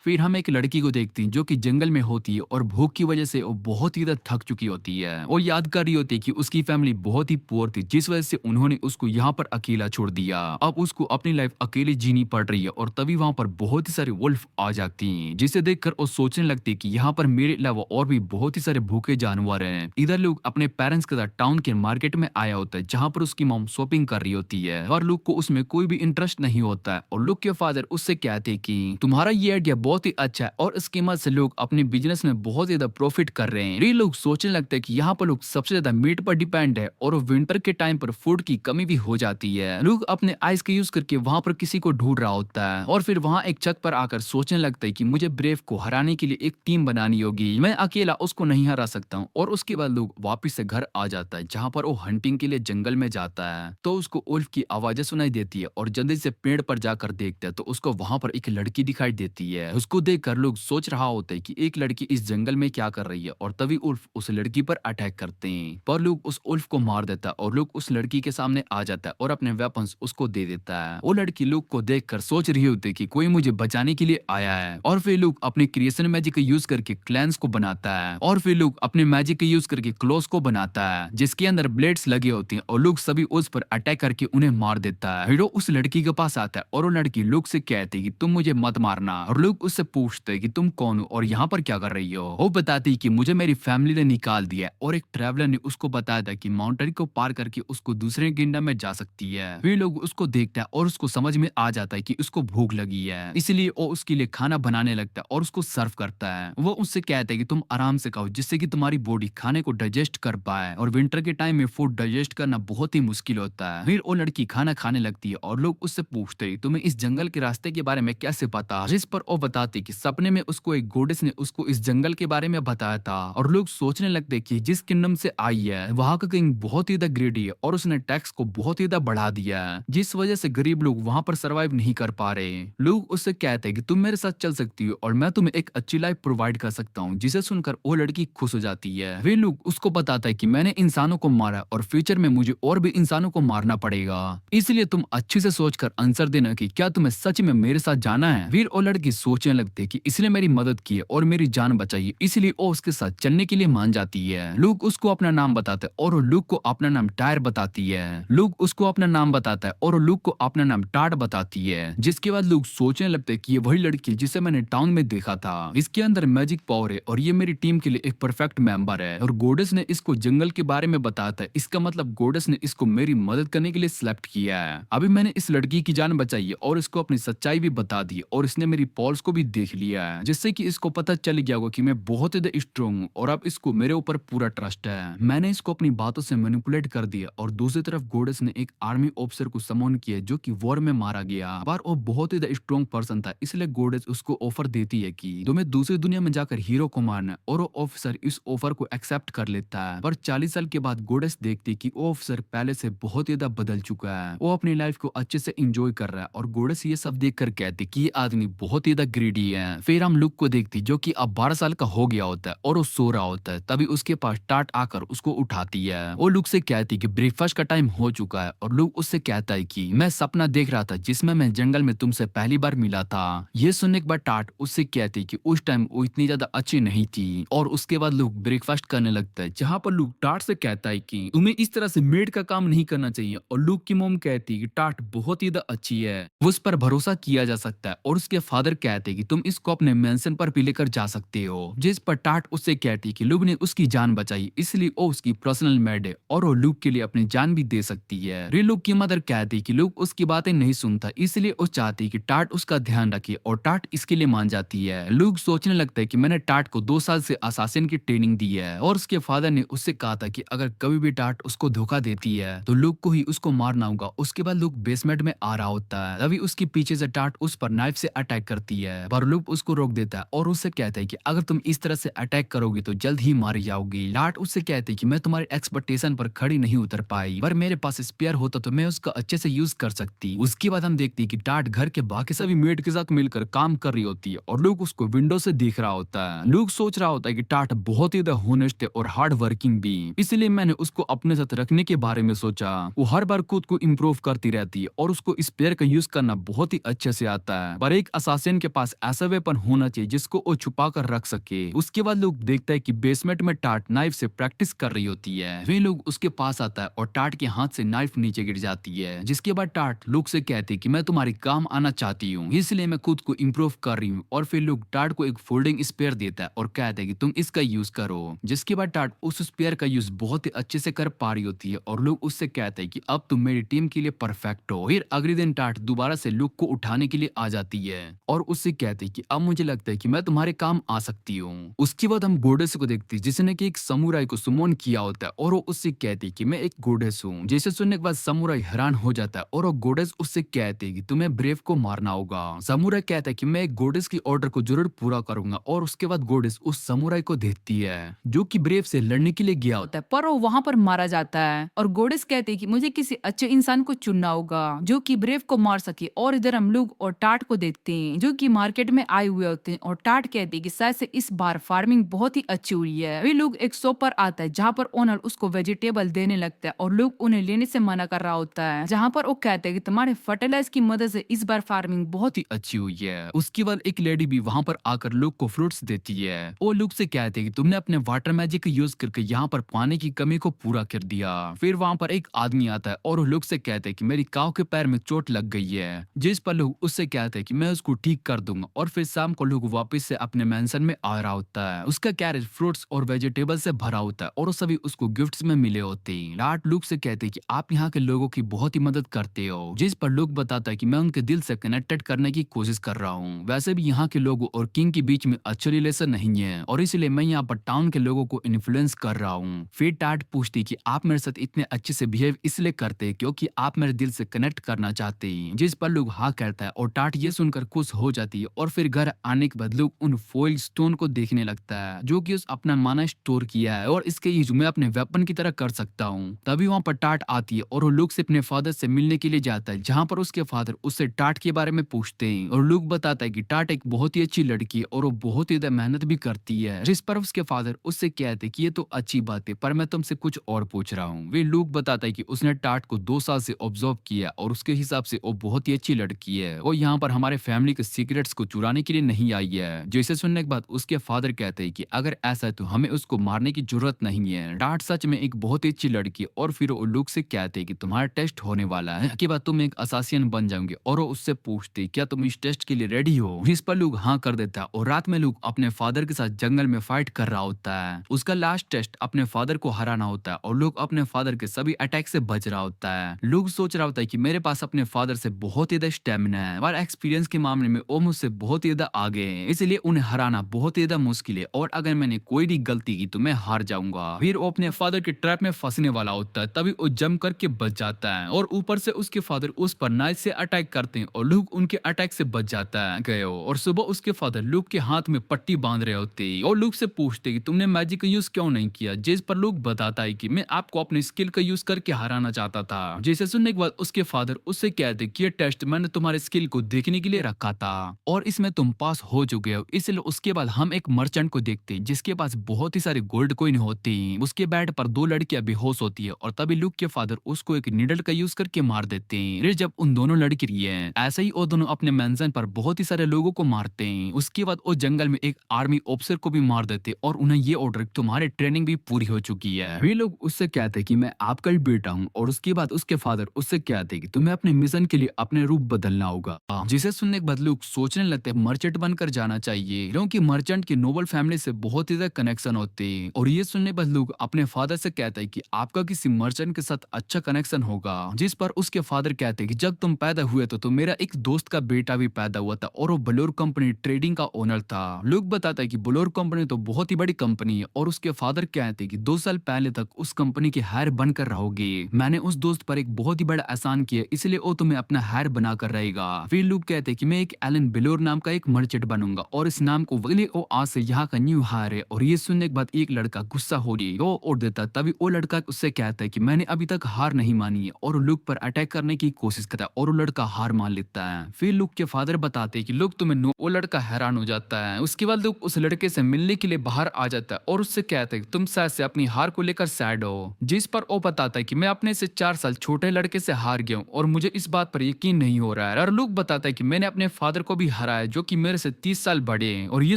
फिर हम एक लड़की को देखते हैं जो कि जंगल में होती है और भूख की वजह से वो बहुत ही ज्यादा थक चुकी होती है और याद कर रही होती है कि उसकी फैमिली बहुत ही पुअर थी, जिस वजह से उन्होंने उसको यहाँ पर अकेला छोड़ दिया। अब उसको अपनी लाइफ अकेले जीनी पड़ रही है। और तभी वहां पर बहुत ही सारे वुल्फ आ जाती हैं, जिसे देखकर वो सोचने लगती है कि यहाँ पर मेरे अलावा और भी बहुत ही सारे भूखे जानवर हैं। इधर लोग अपने पेरेंट्स के साथ टाउन के मार्केट में आया होता है जहाँ पर उसकी मॉम शॉपिंग कर रही होती है और लुक को उसमें कोई भी इंटरेस्ट नहीं होता है। और लुक के फादर उससे कहते हैं कि तुम्हारा ये आइडिया बहुत ही अच्छा है और इसकी मदद से लोग अपने बिजनेस में बहुत ज्यादा प्रॉफिट कर रहे हैं। ये लोग सोचने लगते हैं कि यहाँ पर लोग सबसे ज्यादा मीट पर डिपेंड है और विंटर के टाइम पर फूड की कमी भी हो जाती है। लोग अपने आइस के यूज करके वहां पर किसी को ढूंढ रहा होता है और फिर वहां एक छत पर आकर सोचने लगता है कि मुझे ब्रेव को हराने के लिए एक टीम बनानी होगी, मैं अकेला उसको नहीं हरा सकता हूँ। और उसके बाद लोग वापिस से घर आ जाता है जहाँ पर वो हंटिंग के लिए जंगल में जाता है। तो उसको उल्फ की आवाजें सुनाई देती है और जल्दी से पेड़ पर जाकर देखता है तो उसको वहां पर एक लड़की दिखाई देती है। उसको देखकर लोग सोच रहा होता है कि एक लड़की इस जंगल में क्या कर रही है। और तभी उल्फ उस लड़की पर अटैक करते हैं, पर लोग उस उल्फ को मार देता है और लोग उस लड़की के सामने आ जाता है और अपने वेपन्स उसको दे देता है। वो लड़की लोग को देखकर सोच रही होती है कि कोई मुझे बचाने के लिए आया है। और फिर लोग अपने क्रिएशन मैजिक का यूज करके क्लैंस को बनाता है और फिर लोग अपने मैजिक का यूज करके क्लोज को बनाता है जिसके अंदर ब्लेड्स लगे होते हैं और लोग सभी उस पर अटैक करके उन्हें मार देता है। हीरो उस लड़की के पास आता है और वो लड़की लोग से कहती है कि तुम मुझे मत मारना। और लोग उससे पूछते हैं कि तुम कौन हो और यहाँ पर क्या कर रही हो। वो बताती है कि मुझे मेरी फैमिली ने निकाल दिया और एक ट्रैवलर ने उसको बताया था कि माउंटेन को पार करके उसको दूसरे किंगडम में जा सकती है। फिर लोग उसको देखता है और उसको समझ में आ जाता है कि उसको भूख लगी है, इसलिए वो उसके लिए खाना बनाने लगता है और उसको सर्व करता है। वो उससे कहता है कि तुम आराम से खाओ जिससे कि तुम्हारी बॉडी खाने को डाइजेस्ट कर पाए। और विंटर के टाइम में फूड डाइजेस्ट करना बहुत ही मुश्किल होता है। फिर वो लड़की खाना खाने लगती है और लोग उससे पूछते हैं तुम्हें इस जंगल के रास्ते के बारे में कैसे पता। जिस पर वो बताती कि सपने में उसको एक गोडेस ने उसको इस जंगल के बारे में बताया था। और लोग सोचने लगते कि जिस किंगडम से आई है वहां का किंग बहुत ही ज्यादा ग्रेडी है और उसने टैक्स को बहुत ही ज्यादा बढ़ा दिया है, जिस वजह से गरीब लोग वहां पर सरवाइव नहीं कर पा रहे। लोग उससे कहते हैं कि तुम मेरे साथ चल सकती हो और मैं तुम्हें एक अच्छी लाइफ प्रोवाइड कर सकता हूँ। जिसे सुनकर वो लड़की खुश हो जाती है। वे लोग उसको बताता है कि मैंने इंसानों को मारा और फ्यूचर में मुझे और भी इंसानों को मारना पड़ेगा, इसलिए तुम अच्छे से सोचकर आंसर देना कि क्या तुम्हें सच में मेरे साथ जाना है। फिर वो लड़की सोचने लगती है कि इसने मेरी मदद की है और मेरी जान बचाई, इसलिए वो उसके साथ चलने के लिए मान जाती है। लुक उसको अपना नाम बताता है और लुक को अपना नाम टायर बताती है। लुक उसको अपना नाम बताता है और लुक को अपना नाम टाट बताती है। जिसके बाद लोग सोचने लगते हैं कि ये वही लड़की जिसे मैंने टाउन में देखा था, इसके अंदर मैजिक पावर है और ये मेरी टीम के लिए एक परफेक्ट मेंबर है। और गोडेस ने इसको जंगल के बारे में बताया था, इसका मतलब गोडेस ने इसको मेरी मदद करने के लिए सिलेक्ट किया है। अभी मैंने इस लड़की की जान बचाई है और इसको अपनी सच्चाई भी बता दी और इसने मेरी पॉल्स को भी देख लिया है, जिससे कि इसको पता चल गया होगा कि मैं बहुत ज्यादा स्ट्रॉन्ग हूँ और अब इसको मेरे ऊपर पूरा ट्रस्ट है। मैंने इसको अपनी बातों से मैनिपुलेट कर दिया। और दूसरी तरफ गोडेस ने एक आर्मी ऑफिसर को समन किया जो कि वॉर में मारा गया, पर वो बहुत ही स्ट्रॉन्ग पर्सन था, इसलिए गोडेस उसको ऑफर देती है कि तुम्हें दूसरी दुनिया में जाकर हीरो को मारना है। और वो ऑफिसर इस ऑफर को एक्सेप्ट कर लेता है। पर 40 साल के बाद गोडेस देखती कि वो ऑफिसर पहले से बहुत ज्यादा बदल चुका है, वो अपनी लाइफ को अच्छे से एंजॉय कर रहा है। और गोडेस ये सब देख कर कहती कि ये आदमी बहुत ही ज्यादा ग्रेट अपॉर्चुनिटी है। फिर हम लुक को देखती जो कि अब 12 साल का हो गया होता है और वो सो रहा होता है। तभी उसके पास टाट आकर उसको उठाती है। वो लुक से कहती कि ब्रेकफास्ट का टाइम हो चुका है और लुक उससे कहता है कि मैं सपना देख रहा था जिसमें मैं जंगल में तुमसे पहली बार मिला था। ये सुनने के बाद टाट उससे कहती कि उस टाइम वो इतनी ज्यादा अच्छी नहीं थी और उसके बाद लुक ब्रेकफास्ट करने लगता है, जहाँ पर लुक टाट से कहता है कि तुम्हें इस तरह से मेड का काम नहीं करना चाहिए। और लुक की मोम कहती है कि टाट बहुत ही ज्यादा अच्छी है, उस पर भरोसा किया जा सकता है। और उसके फादर कहते हैं कि तुम इसको अपने मेंशन पर भी लेकर जा सकते हो। जिस पर टाट उससे कहती कि लुक ने उसकी जान बचाई इसलिए वो उसकी पर्सनल मेड है और वो लुक के लिए अपनी जान भी दे सकती है। फिर लुक की मदर कहती कि लुक उसकी बातें नहीं सुनता इसलिए वो चाहती कि टाट उसका ध्यान रखे और टाट इसके लिए मान जाती है। लुक सोचने लगता है कि मैंने टाट को 2 साल से असासिन की ट्रेनिंग दी है और उसके फादर ने उससे कहा था कि अगर कभी भी टाट उसको धोखा देती है तो लुक को ही उसको मारना होगा। उसके बाद लुक बेसमेंट में आ रहा होता है, तभी उसके पीछे से टाट उस पर नाइफ से अटैक करती है पर लुक उसको रोक देता है और उससे कहता है कि अगर तुम इस तरह से अटैक करोगी तो जल्द ही मारी जाओगी। टाट उससे कहते हैं कि मैं तुम्हारी एक्सपेक्टेशन पर खड़ी नहीं उतर पाई, पर मेरे पास स्पेयर होता तो मैं उसका अच्छे से यूज कर सकती। उसके बाद हम देखती कि टाट घर के बाकी सभी मेड के साथ मिलकर काम कर रही होती है और लुक उसको विंडो से देख रहा होता है। लुक सोच रहा होता है कि टाट बहुत ही होनेस्ट है और हार्ड वर्किंग भी, इसलिए मैंने उसको अपने साथ रखने के बारे में सोचा। वो हर बार खुद को इम्प्रूव करती रहती है और उसको स्पेयर का यूज करना बहुत ही अच्छे से आता है, पर एक असासिन के पास ऐसा वेपन होना चाहिए जिसको वो छुपा कर रख सके। उसके बाद लुक देखता है कि बेसमेंट में टाट नाइफ से प्रैक्टिस कर रही होती है। वे लोग उसके पास आता है और टाट के हाथ से नाइफ नीचे गिर जाती है, जिसके बाद टाट लुक से कहती है कि मैं तुम्हारे काम आना चाहती हूँ इसलिए मैं खुद को इम्प्रूव कर रही हूँ। और फिर लुक टाट को एक फोल्डिंग स्पेयर देता है और कहता है कि तुम इसका यूज करो, जिसके बाद टाट उस स्पेयर का यूज बहुत ही अच्छे से कर पा रही होती है और लुक उससे कहता है कि अब तुम मेरी टीम के लिए परफेक्ट हो। फिर अगले दिन टाट दोबारा से लुक को उठाने के लिए आ जाती है और उससे कहती है कि अब मुझे लगता है कि मैं तुम्हारे काम आ सकती हूँ। उसके बाद हम गोडेस को देखते हैं जिसने कि एक समुराई को सुमोन किया होता है और वो उससे कहती है कि मैं एक गोडेस हूँ। जैसे सुनने के बाद समुराई हैरान हो जाता है और वो गोडेस उससे कहती है कि तुम्हें ब्रेव को मारना होगा। समुराई कहता है कि मैं एक गोडेस की ऑर्डर को जरूर पूरा करूंगा और उसके बाद गोडेस उस समुराई को देती है जो कि ब्रेव से लड़ने के लिए गया होता है, पर वो वहां पर मारा जाता है और गोडेस कहते हैं कि मुझे किसी अच्छे इंसान को चुनना होगा जो कि ब्रेव को मार सके। और इधर हम लोग और टाट को देखते हैं जो कि मार्केट में आए हुए होते हैं और टाट कहते हैं कि शायद से इस बार फार्मिंग बहुत ही अच्छी हुई है। वे लोग एक शॉप पर आता है जहाँ पर ओनर उसको वेजिटेबल देने लगता है और लोग उन्हें लेने से मना कर रहा होता है, जहाँ पर वो कहते हैं कि तुम्हारे फर्टिलाइज की मदद से इस बार फार्मिंग बहुत ही अच्छी हुई है। उसके बाद एक लेडी भी वहाँ पर आकर लुक को फ्रूट्स देती है। वो लुक से कहते हैं कि तुमने अपने वाटर मैजिक का यूज करके यहाँ पर पानी की कमी को पूरा कर दिया। फिर वहाँ पर एक आदमी आता है और वो लुक से कहते हैं कि मेरी काऊ के पैर में चोट लग गई है, जिस पर लोग उससे कहते हैं कि मैं उसको ठीक कर दूंगा। और फिर शाम को लोग वापस से अपने मेंशन में आ रहा होता है। उसका कैरेज फ्रूट्स और वेजिटेबल से भरा होता है और वो सभी उसको गिफ्ट्स में मिले होते हैं। लाट लुक से कहते हैं कि आप यहाँ के लोगों की बहुत ही मदद करते हो, जिस पर लुक बताता है कि मैं उनके दिल से कनेक्टेड करने की कोशिश कर रहा हूँ। वैसे भी यहाँ के लोगों और किंग के बीच में अच्छे रिलेशन नहीं है और इसलिए मैं यहाँ पर टाउन के लोगों को इन्फ्लुएंस कर रहा हूँ। फिर टाट पूछती कि आप मेरे साथ इतने अच्छे से बिहेव इसलिए करते क्योंकि आप मेरे दिल से कनेक्ट करना चाहते हैं, जिस पर लोग हाँ कहता है और टाट ये सुनकर खुश हो जाती है। और फिर घर आने के बाद लोग उन फॉइल स्टोन को देखने लगता है जो कि उस अपना माना स्टोर किया है और इसके यूज मैं अपने वेपन की तरह कर सकता हूँ। तभी वहाँ पर टाट आती है और वो लुक से अपने फादर से मिलने के लिए जाता है, जहाँ पर उसके फादर उससे टाट के बारे में पूछते हैं और लुक बताता है कि टाट एक बहुत ही अच्छी लड़की है और वो बहुत ही मेहनत भी करती है, जिस पर उसके फादर उससे कहते हैं कि ये तो अच्छी बात है पर मैं तुमसे कुछ और पूछ रहा हूँ। वे लुक बताता है कि उसने टाट को 2 साल से ऑब्जर्व किया और उसके हिसाब से वो बहुत ही अच्छी लड़की है, वो यहाँ पर हमारे फैमिली के सीक्रेट्स को चुराने के लिए नहीं आई है। जैसे सुनने के बाद उसके फादर कहते हैं कि अगर ऐसा है तो हमें उसको मारने की जरूरत नहीं है, टाट सच में एक बहुत ही अच्छी लड़की है। और फिर वो लुक से कहते हैं कि तुम्हारा टेस्ट होने वाला है के बाद तुम एक असासियन बन जाओगे और वो उससे पूछते क्या तुम इस टेस्ट के लिए रेडी हो, जिस पर लुक हाँ कर देता है। और रात में लुक अपने फादर के साथ जंगल में फाइट कर रहा होता है। उसका लास्ट टेस्ट अपने फादर को हराना होता है और लुक अपने फादर के सभी अटैक से बच रहा होता है। लुक सोच रहा होता है कि मेरे पास अपने फादर से बहुत ही ज्यादा स्टेमिना है और एक्सपीरियंस के मामले में वो मुझसे बहुत ही ज्यादा आगे है, इसलिए उन्हें हराना बहुत ही ज्यादा मुश्किल है और अगर मैंने कोई भी गलती की तो मैं हार जाऊंगा। फिर वो अपने फादर के ट्रैप में फंसने वाला होता है, तभी वो जंप करके बच जाता है और ऊपर से उसके फादर उस पर नाइफ से अटैक करते हैं और लुक उनके अटैक से बच जाता है गयो। और सुबह उसके फादर लुक के हाथ में पट्टी बांध रहे होते और लुक से पूछते कि तुमने मैजिक का यूज क्यों नहीं किया, जिस पर लुक बताता है कि मैं आपको अपनी स्किल का यूज करके हराना चाहता था। जिसे सुनने के बाद उसके फादर उससे कहते कि ये टेस्ट मैंने तुम्हारे स्किल को देखने के लिए रखा था और इसमें तुम पास हो चुके हो। इसलिए उसके बाद हम एक मर्चेंट को देखते हैं जिसके पास बहुत ही सारे गोल्ड कॉइन होते हैं। उसके बेड पर दो लड़कियां बेहोश होती है और तभी लुक के फादर उसको एक निडल का यूज करके मार देते हैं। फिर जब उन दोनों लड़की है ऐसे ही वो दोनों अपने मेंशन पर बहुत ही सारे लोगों को मारते हैं। उसके बाद वो जंगल में एक आर्मी ऑफिसर को भी मार देते और उन्हें ये ऑर्डर तुम्हारी ट्रेनिंग भी पूरी हो चुकी है। वे लोग उससे कहते कि मैं आपका ही बेटा हूँ और उसके बाद उसके फादर उससे कहते कि तुम्हें अपने मिशन के लिए अपने रूप बदलना होगा। जिसे सुनने के बाद लोग सोचने लगते मर्चेंट बनकर जाना चाहिए क्योंकि मर्चेंट की नोबल फैमिली से बहुत ही ज्यादा कनेक्शन होते हैं। और ये सुनने के बाद लोग अपने फादर से कहते हैं कि आपका किसी मर्चेंट के साथ अच्छा कनेक्शन होगा। जिस पर उसके फादर कहते हैं कि जब तुम पैदा हुए तो मेरा एक दोस्त का बेटा भी पैदा हुआ था और वो बलोर कंपनी ट्रेडिंग का ओनर था। लोग बताता है कि बलोर कंपनी तो बहुत ही बड़ी कंपनी है और उसके फादर कहते हैं कि 2 साल पहले तक उस कंपनी के हायर बनकर रहोगे। मैंने उस दोस्त पर एक बहुत ही बड़ा एहसान किया इसलिए वो तुम्हें अपना हायर बनाकर रहेगा। फिर लोग कहते हैं कि मैं एक एलन बेलोर नाम का एक मर्चेंट बनूंगा और इस नाम को वो आज से यहाँ का न्यू हायर है। और ये सुनने के बाद एक लड़का गुस्सा हो रही वो और देता तभी वो लड़का उससे कहता है कि मैंने अभी तक हार नहीं मानी है और लुक पर अटैक करने की कोशिश करता है और वो लड़का हार मान लेता है। फिर लुक के फादर बताते हैं कि लोग तुम्हें वो लड़का हैरान हो जाता है। उसके बाद लुक उस लड़के से मिलने के लिए बाहर आ जाता है और उससे कहता है कि तुम शायद से अपनी हार को लेकर सैड हो। जिस पर वो बताता है कि मैं अपने से 4 साल छोटे लड़के से हार गया हूँ और मुझे इस बात पर यकीन नहीं हो रहा है। और लुक बताता है कि मैंने अपने फादर को भी हराया जो कि मेरे से 30 साल बड़े हैं। और ये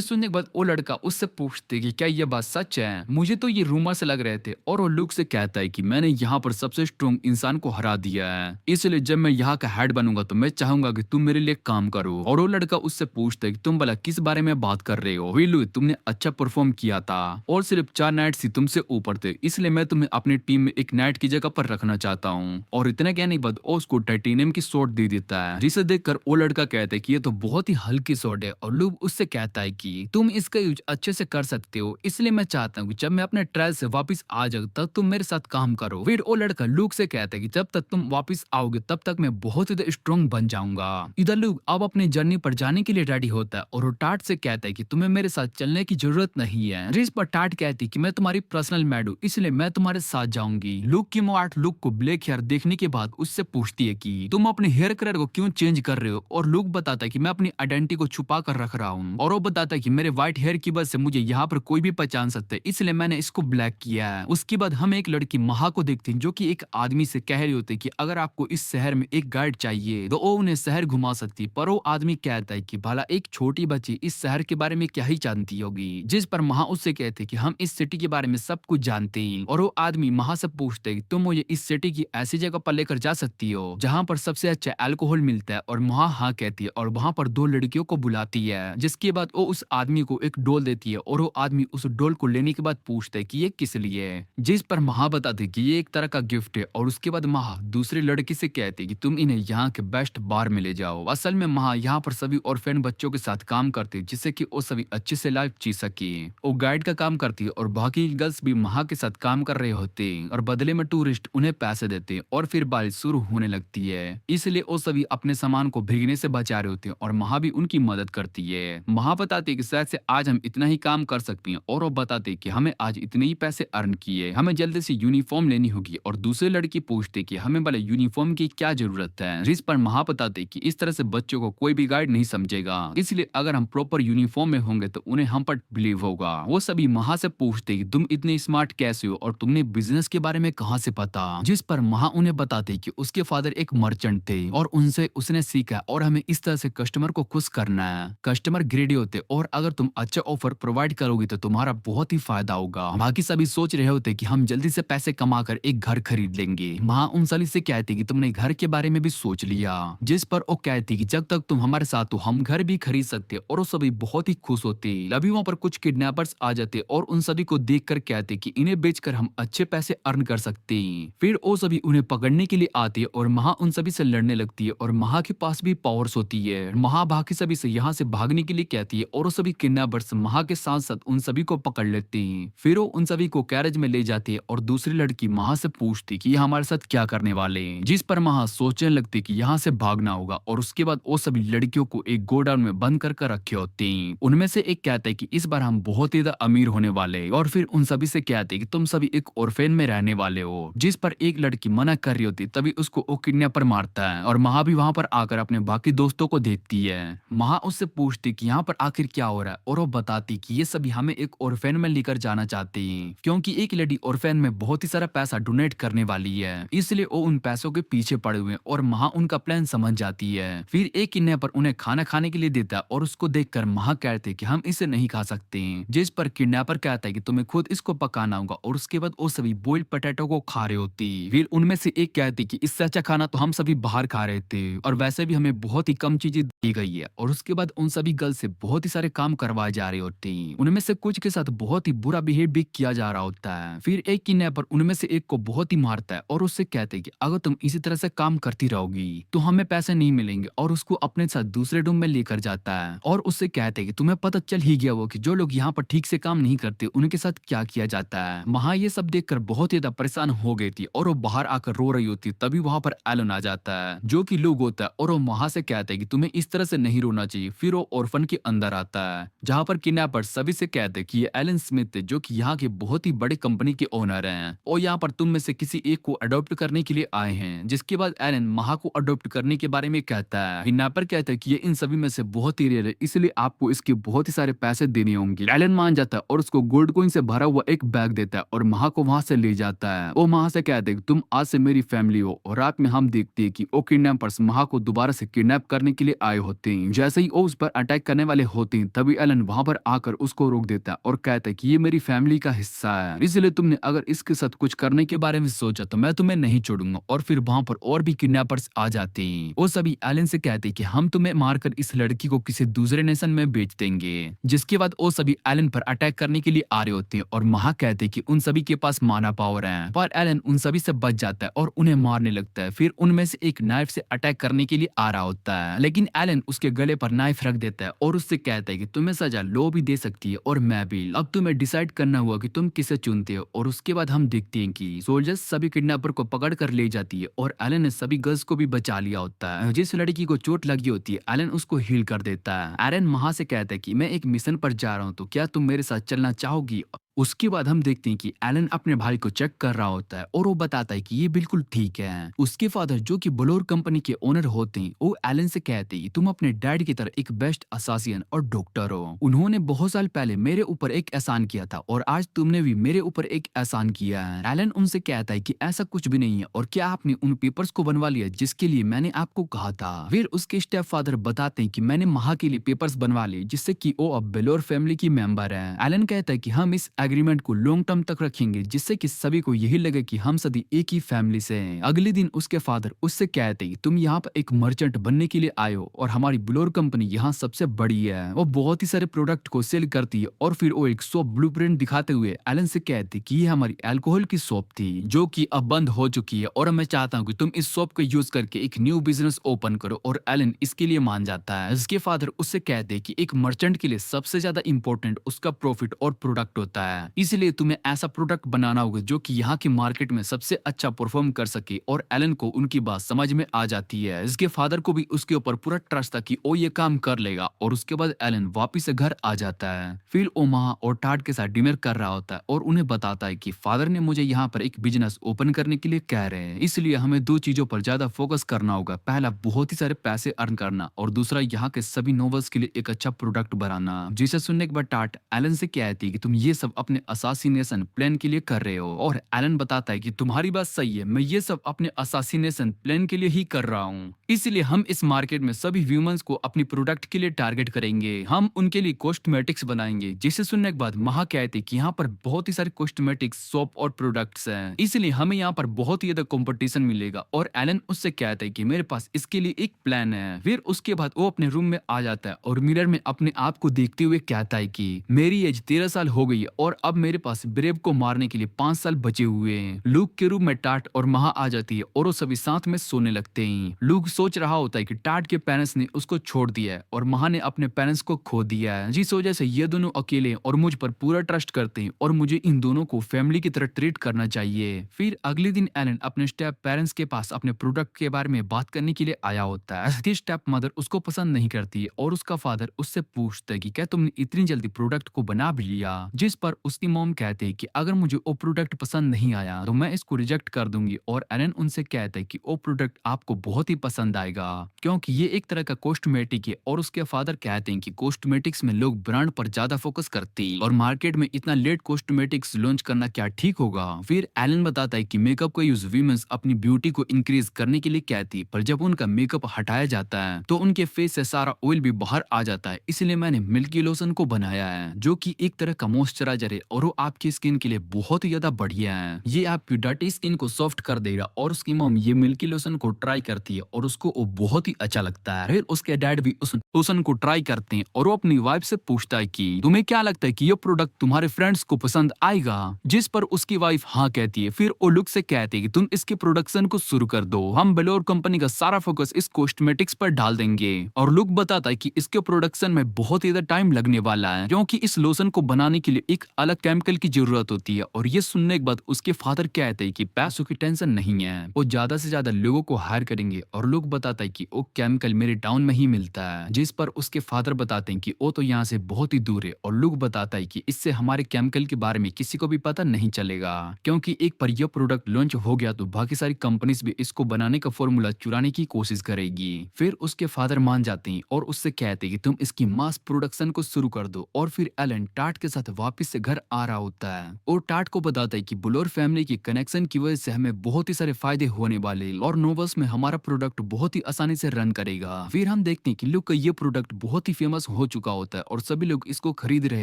सुनने के बाद वो लड़का उससे पूछते कि क्या ये बात सच है, मुझे तो ये रूमर से लग रहे थे। और वो लुक से कहता है कि मैंने यहाँ पर सबसे स्ट्रॉन्ग इंसान को हरा दिया है इसलिए जब मैं यहाँ का हेड बनूंगा तो मैं चाहूंगा कि तुम मेरे लिए काम करो। और वो लड़का उससे पूछता है कि तुम भला किस बारे में बात कर रहे हो। लुक तुमने अच्छा परफॉर्म किया था और सिर्फ 4 नाइट्स ही तुमसे ऊपर थे इसलिए मैं तुम्हें अपनी टीम में एक नाइट की जगह पर रखना चाहता हूँ। और इतना कहने के बाद वो उसको टाइटेनियम की शॉट दे देता है जिसे देखकर वो लड़का कहता है कि ये तो बहुत ही हल्की शॉट है। और लुक उससे कहता है कि तुम इसका यूज अच्छे से कर सकते हो इसलिए मैं चाहता हूँ जब मैं अपने ट्रायल से वापस आ जाऊँ तब तुम मेरे साथ काम करो। फिर वो लड़का लुक से कहता है कि जब तक तुम वापस आओगे तब तक मैं बहुत ही स्ट्रॉन्ग बन जाऊंगा। इधर लुक अब अपनी जर्नी पर जाने के लिए रेडी होता है और वो टाट से कहता है कि तुम्हें मेरे साथ चलने की जरूरत नहीं है। जिस पर टाट कहती कि मैं तुम्हारी पर्सनल मैड हूँ इसलिए मैं तुम्हारे साथ जाऊंगी। लुक की मौत लुक को ब्लैक हेयर देखने के बाद उससे पूछती है कि तुम अपने हेयर कलर को क्यों चेंज कर रहे हो। और लुक बताता है कि मैं अपनी आइडेंटिटी को छुपा कर रख रहा हूँ और वो बताता है कि मेरे व्हाइट हेयर की वजह से मुझे यहाँ पर कोई भी पहचान सकता है इसलिए मैंने इसको ब्लैक किया है। उसके बाद हम एक लड़की महा को देखते हैं जो कि एक आदमी से कह रही होती है कि अगर आपको इस शहर में एक गाइड चाहिए तो वो उन्हें शहर घुमा सकती है। पर वो आदमी कहता है कि भला एक छोटी बच्ची इस शहर के बारे में क्या ही जानती होगी। जिस पर महा उससे कहते कि हम इस सिटी के बारे में सब कुछ जानते हैं। और वो आदमी महा से पूछते है तुम मुझे इस सिटी की ऐसी जगह पर लेकर जा सकती हो जहाँ पर सबसे अच्छा अल्कोहल मिलता है। और महा हाँ कहती है और वहाँ पर 2 लड़कियों को बुलाती है। जिसके बाद वो उस आदमी को एक डोल देती है और वो आदमी उस डोल को लेने के बाद पूछता है कि ये किस लिए है। जिस पर महा बताते कि ये एक तरह का गिफ्ट है। और उसके बाद महा दूसरी लड़की से कहती कि तुम इन्हें यहाँ के बेस्ट बार में ले जाओ। असल में महा यहाँ पर सभी ऑर्फेन बच्चों के साथ काम करती है जिससे कि वो सभी अच्छे से लाइफ जी सके। वो गाइड का काम करती है और बाकी गर्ल्स भी महा के साथ काम कर रहे होते हैं और बदले में टूरिस्ट उन्हें पैसे देते हैं। और फिर बारिश शुरू होने लगती है इसलिए वो सभी अपने सामान को भीगने से बचा रहे होते हैं और महा भी उनकी मदद करती है। महा बताती है कि शायद से आज हम इतना ही काम कर सकते हैं और वो बताते हैं कि हमें आज इतने ही पैसे अर्न किए, हमें जल्दी से यूनिफॉर्म लेनी होगी। और दूसरी लड़की पूछते कि हमें भले यूनिफॉर्म की क्या जरूरत है। जिस पर महा बताते कि इस तरह से बच्चों को कोई भी गाइड नहीं समझेगा इसलिए अगर हम प्रॉपर यूनिफॉर्म में होंगे तो उन्हें हम पर बिलीव होगा। वो सभी महा से पूछते कि तुम इतने स्मार्ट कैसे हो और तुमने बिजनेस के बारे में कहाँ से पता। जिस पर महा उन्हें बताते कि उसके फादर एक मर्चेंट थे और उनसे उसने सीखा और हमें इस तरह से कस्टमर को खुश करना है। कस्टमर ग्रेडी होते और अगर तुम अच्छा ऑफर प्रोवाइड करोगे तो तुम्हारा बहुत ही फायदा होगा। बाकी सभी सोच रहे होते कि हम जल्दी से पैसे कमाकर एक घर खरीद लेंगे। महा उन सभी से कहती कि तुमने घर के बारे में भी सोच लिया। जिस पर वो कहती कि जब तक तुम हमारे साथ हो हम घर भी खरीद सकते। और वो सभी बहुत ही खुश होते। अभी वहाँ पर कुछ किडनैपर्स आ जाते और उन सभी को देखकर कहते कि इन्हें बेचकर हम अच्छे पैसे अर्न कर सकते हैं। फिर वो सभी उन्हें पकड़ने के लिए आती है और महा उन सभी से लड़ने लगती है और महा के पास भी पावर्स होती है। महा बाकी सभी से यहाँ से भागने के लिए कहती है और वो सभी किडनैपर्स महा के साथ साथ उन सभी को पकड़ लेते हैं। फिर वो उन सभी को कैरेज में ले जाती है और दूसरी लड़की महा से पूछती कि ये हमारे साथ क्या करने वाले हैं। जिस पर महा सोचने लगती कि यहाँ से भागना होगा। और उसके बाद वो सभी लड़कियों को एक गोडाउन में बंद कर रखे होते हैं। उनमें से एक कहता है कि इस बार हम बहुत ही ज्यादा अमीर होने वाले हैं। और फिर उन सभी से कहते हैं कि तुम सभी एक ऑर्फेन में रहने वाले हो। जिस पर एक लड़की मना कर रही होती तभी उसको वो किडनैपर मारता है और महा भी वहां पर आकर अपने बाकी दोस्तों को देखती है। है। महा उससे पूछती कि यहाँ पर आखिर क्या हो रहा है और वो बताती कि ये सभी हमें एक ऑर्फेन में लेकर जाना चाहते हैं, क्योंकि एक लेडी ऑर्फेन में बहुत ही सारा पैसा डोनेट करने वाली है, इसलिए वो उन पैसों के पीछे पड़े हुए हैं और महा उनका प्लान समझ जाती है। फिर एक किडनैपर उन्हें खाना खाने के लिए देता है और उसको देखकर महा कहते हैं कि हम इसे नहीं खा सकते हैं, जिस पर किडनैपर कहता है कि तुम्हें खुद इसको पकाना होगा और उसके बाद वो सभी बॉइल्ड पोटैटो को खा रहे होती। फिर उनमें से एक कहती कि इससे अच्छा खाना तो हम सभी बाहर खा रहे थे और वैसे भी हमें बहुत ही कम चीजें दी गई है, और उसके बाद उन सभी गर्ल से बहुत ही सारे काम करवाए जा रहे होते हैं। उनमें से कुछ के साथ बहुत ही बुरा बिहेव भी किया जा रहा होता है। फिर एक किडनैपर उनमें से एक को बहुत ही मारता है और उससे कहते हैं कि अगर तुम इसी तरह से काम करती रहोगी तो हमें पैसे नहीं मिलेंगे, और उसको अपने साथ दूसरे रूम में लेकर जाता है और उससे कहते हैं कि तुम्हें पता चल ही गया वो कि जो लोग यहाँ पर ठीक से काम नहीं करते उनके साथ क्या किया जाता है। महा ये सब देखकर बहुत ही ज्यादा परेशान हो गई थी और वो बाहर आकर रो रही होती, तभी वहां पर एलन आ जाता है जो कि लोग होता है और वो महा से कहते हैं कि तुम्हें इस तरह से नहीं रोना चाहिए। फिर वो ऑर्फन के अंदर आता है जहाँ पर किडनैपर सभी से कहते हैं कि ये एलन स्मिथ है जो कि यहाँ के बहुत ही बड़े कंपनी के ओनर हैं और यहाँ पर तुम में से किसी एक को अडॉप्ट करने के लिए आए हैं। जिसके बाद एलन महा को अडॉप्ट करने के बारे में कहता है। किडनैपर कहता है कि ये इन सभी में से बहुत ही रेयर है, इसलिए आपको इसके बहुत ही सारे पैसे देने होंगे। एलन मान जाता है और उसको गोल्ड कॉइन से भरा हुआ एक बैग देता है और महा को वहां से ले जाता है। वो महा से कहते हैं कि तुम आज से मेरी फैमिली हो, और रात में हम देखते हैं कि वो किडनैपर्स महा को दोबारा से किडनैप करने के लिए आए होते हैं। जैसे ही वो उस पर अटैक करने वाले होते हैं तभी एलन वहां पर आकर उसको रोक देता है और कहता है कि ये मेरी फैमिली का हिस्सा है, इसलिए तुमने अगर इसके साथ कुछ करने के बारे में सोचा तो मैं तुम्हें नहीं छोड़ूंगा। और फिर वहां पर और भी किडनैपर्स आ जाते हैं। वो सभी एलन से कहते हैं कि हम तुम्हें मारकर इस लड़की को किसी दूसरे नेशन में बेच देंगे। जिसके बाद वो सभी एलन पर अटैक करने के लिए आ रहे होते हैं और महा कहते हैं कि उन सभी के पास माना पावर है, पर एलन उन सभी से बच जाता है और उन्हें मारने लगता है। फिर उनमें से एक नाइफ से अटैक करने के लिए आ रहा होता है, लेकिन एलन उसके गले पर नाइफ रख देता है और उससे कहता है कि तुम्हें सजा लो भी दे सकती है और मैं भी, अब तुम्हें डिसाइड करना हुआ कि तुम किसे चुनते हो। और उसके बाद हम देखते हैं कि सोल्जर्स सभी किडनैपर को पकड़ कर ले जाती है और एलन ने सभी गर्ल्स को भी बचा लिया होता है। जिस लड़की को चोट लगी होती है एलन उसको हील कर देता है। एलन महा से कहता है कि मैं एक मिशन पर जा रहा हूँ, तो क्या तुम मेरे साथ चलना चाहोगी। उसके बाद हम देखते हैं कि एलन अपने भाई को चेक कर रहा होता है और वो बताता है कि ये बिल्कुल ठीक है। उसके फादर जो कि ब्लोर कंपनी के ओनर होते हैं वो एलन से कहते हैं तुम अपने डैड की तरह एक बेस्ट असासियन और डॉक्टर हो। उन्होंने बहुत साल पहले मेरे ऊपर एक एहसान किया था और आज तुमने भी मेरे ऊपर एक एहसान किया है। एलन उनसे कहता है कि ऐसा कुछ भी नहीं है, और क्या आपने उन पेपर्स को बनवा लिया जिसके लिए मैंने आपको कहा था। फिर उसके स्टेप फादर बताते हैं कि मैंने महा के लिए पेपर्स बनवा लिए जिससे कि वो अब बेलोर फैमिली की मेंबर है। एलन कहता है कि हम इस एग्रीमेंट को लॉन्ग टर्म तक रखेंगे जिससे कि सभी को यही लगे कि हम सभी एक ही फैमिली से हैं। अगले दिन उसके फादर उससे कहते हैं तुम यहाँ पर एक मर्चेंट बनने के लिए आए हो और हमारी ब्लोर कंपनी यहाँ सबसे बड़ी है। वो बहुत ही सारे प्रोडक्ट को सेल करती है और फिर वो एक शॉप ब्लूप्रिंट दिखाते हुए एलन से कहती कि ये हमारी अल्कोहल की शॉप थी जो कि अब बंद हो चुकी है और मैं चाहता हूँ कि तुम इस शॉप को यूज करके एक न्यू बिजनेस ओपन करो। और एलन इसके लिए मान जाता है। उसके फादर उससे कहते हैं कि एक मर्चेंट के लिए सबसे ज्यादा इंपॉर्टेंट उसका प्रॉफिट और प्रोडक्ट होता है, इसलिए तुम्हें ऐसा प्रोडक्ट बनाना होगा जो कि यहाँ की मार्केट में सबसे अच्छा परफॉर्म कर सके। और एलन को उनकी बात समझ में आ जाती है। इसके फादर को भी उसके ऊपर पूरा ट्रस्ट था कि वो ये काम कर लेगा। और उसके बाद एलन वापिस से घर आ जाता है। फिर वो महा और टाट के साथ डिनर कर रहा होता है और उन्हें बताता है कि फादर ने मुझे यहाँ पर एक बिजनेस ओपन करने के लिए कह रहे हैं, इसलिए हमें दो चीजों पर ज्यादा फोकस करना होगा। पहला बहुत ही सारे पैसे अर्न करना और दूसरा यहाँ के सभी नोवेल्स के लिए एक अच्छा प्रोडक्ट बनाना। जिसे सुनने के बाद टाट एलन से कहती है कि तुम ये सब अपने असासिनेशन प्लान के लिए कर रहे हो। और एलन बताता है कि तुम्हारी बात सही है, मैं ये सब अपने असासिनेशन प्लान के लिए ही कर रहा हूँ, इसलिए हम इस मार्केट में सभी ह्यूमंस को अपनी प्रोडक्ट के लिए टारगेट करेंगे। हम उनके लिए कॉस्मेटिक्स बनाएंगे। जिसे सुनने के बाद महा कहते कि यहाँ पर बहुत ही सारे कॉस्मेटिक्स सोप और प्रोडक्ट्स हैं, इसलिए हमें यहाँ पर बहुत ही ज्यादा कंपटीशन मिलेगा। और एलन उससे कहता है कि मेरे पास इसके लिए एक प्लान है। फिर उसके बाद वो अपने रूम में आ जाता है और मिरर में अपने आप को देखते हुए कहता है कि मेरी एज 13 साल हो गई है और अब मेरे पास ब्रेव को मारने के लिए 5 साल बचे हुए हैं। लूक के रूम में टाट और महा आ जाती है और वो सभी साथ में सोने लगते हैं। लूक सोच रहा होता है कि टाट के पेरेंट्स ने उसको छोड़ दिया है और महा ने अपने पेरेंट्स को खो दिया है, जिस वजह से ये दोनों अकेले हैं और मुझ पर पूरा ट्रस्ट करते हैं और मुझे इन दोनों को फैमिली की तरह ट्रीट करना चाहिए। फिर अगले दिन एलन अपने स्टेप पेरेंट्स के पास अपने प्रोडक्ट के बारे में बात करने के लिए आया होता है। उसकी स्टेप मदर उसको पसंद नहीं करती है और उसका फादर उससे पूछता है कि क्या तुमने इतनी जल्दी प्रोडक्ट को बना भी लिया। जिस पर उसकी मॉम कहते हैं कि अगर मुझे वो प्रोडक्ट पसंद नहीं आया तो मैं इसको रिजेक्ट कर दूंगी, और एलन उनसे कहते हैं कि वो प्रोडक्ट आपको बहुत ही पसंद आएगा क्योंकि ये एक तरह का कॉस्मेटिक है। और उसके फादर कहते हैं कि कॉस्मेटिक्स में लोग ब्रांड पर ज्यादा फोकस करते हैं और मार्केट में इतना लेट कॉस्मेटिक्स लॉन्च करना क्या ठीक होगा। फिर एलन बताता है कि मेकअप का यूज वीमेंस अपनी ब्यूटी को इंक्रीज करने के लिए कहती है, पर जब उनका मेकअप हटाया जाता है तो उनके फेस से सारा ऑयल भी बाहर आ जाता है। इसलिए मैंने मिल्की लोशन को बनाया है जो कि एक तरह का मॉइस्चराइजर है और वो आपकी स्किन के लिए बहुत ही ज्यादा बढ़िया है। ये आपकी डर्टी स्किन को सॉफ्ट कर देगा। और उसकी मॉम ये मिल्की लोशन को ट्राई करती है और उसको वो बहुत ही अच्छा लगता है। फिर उसके डैड भी उस लोशन को ट्राई करते हैं और वो अपनी वाइफ से पूछता है कि तुम्हें क्या लगता है कि ये प्रोडक्ट तुम्हारे फ्रेंड्स को पसंद आएगा, जिस पर उसकी वाइफ हाँ कहती है। फिर वो लुक से कहती है कि तुम इसके प्रोडक्शन को शुरू कर दो, हम बेलोर कंपनी का सारा फोकस इस कॉस्मेटिक्स पर डाल देंगे। और लुक बताता है कि इसके प्रोडक्शन में बहुत ही ज्यादा टाइम लगने वाला है क्योंकि इस लोशन को बनाने के लिए एक अलग केमिकल की जरूरत होती है। और ये सुनने के बाद उसके फादर कहते हैं कि पैसों की टेंशन नहीं है, वो ज्यादा से ज्यादा लोगों को हायर करेंगे। और लुक बताता है कि वो केमिकल मेरे टाउन में ही मिलता है, जिस पर उसके फादर बताते हैं कि वो तो यहाँ से बहुत ही दूर है। और लुक बताता है कि इससे हमारे केमिकल के बारे में किसी को भी पता नहीं चलेगा क्योंकि एक पर यह प्रोडक्ट लॉन्च हो गया तो बाकी सारी कंपनीज भी इसको बनाने का फॉर्मूला चुराने की कोशिश करेगी। फिर उसके फादर मान जाते हैं और उससे कहते हैं कि तुम इसकी मास प्रोडक्शन को शुरू कर दो। और फिर एलन टाट के साथ वापस से घर आ रहा होता है और टाट को बताता है कि बुलोर फैमिली की कनेक्शन की वजह से हमें बहुत ही सारे फायदे होने वाले और नोवस में हमारा प्रोडक्ट बहुत ही आसानी से रन करेगा। फिर हम देखते हैं कि लुक का ये प्रोडक्ट बहुत ही फेमस हो चुका होता है और सभी लोग इसको खरीद रहे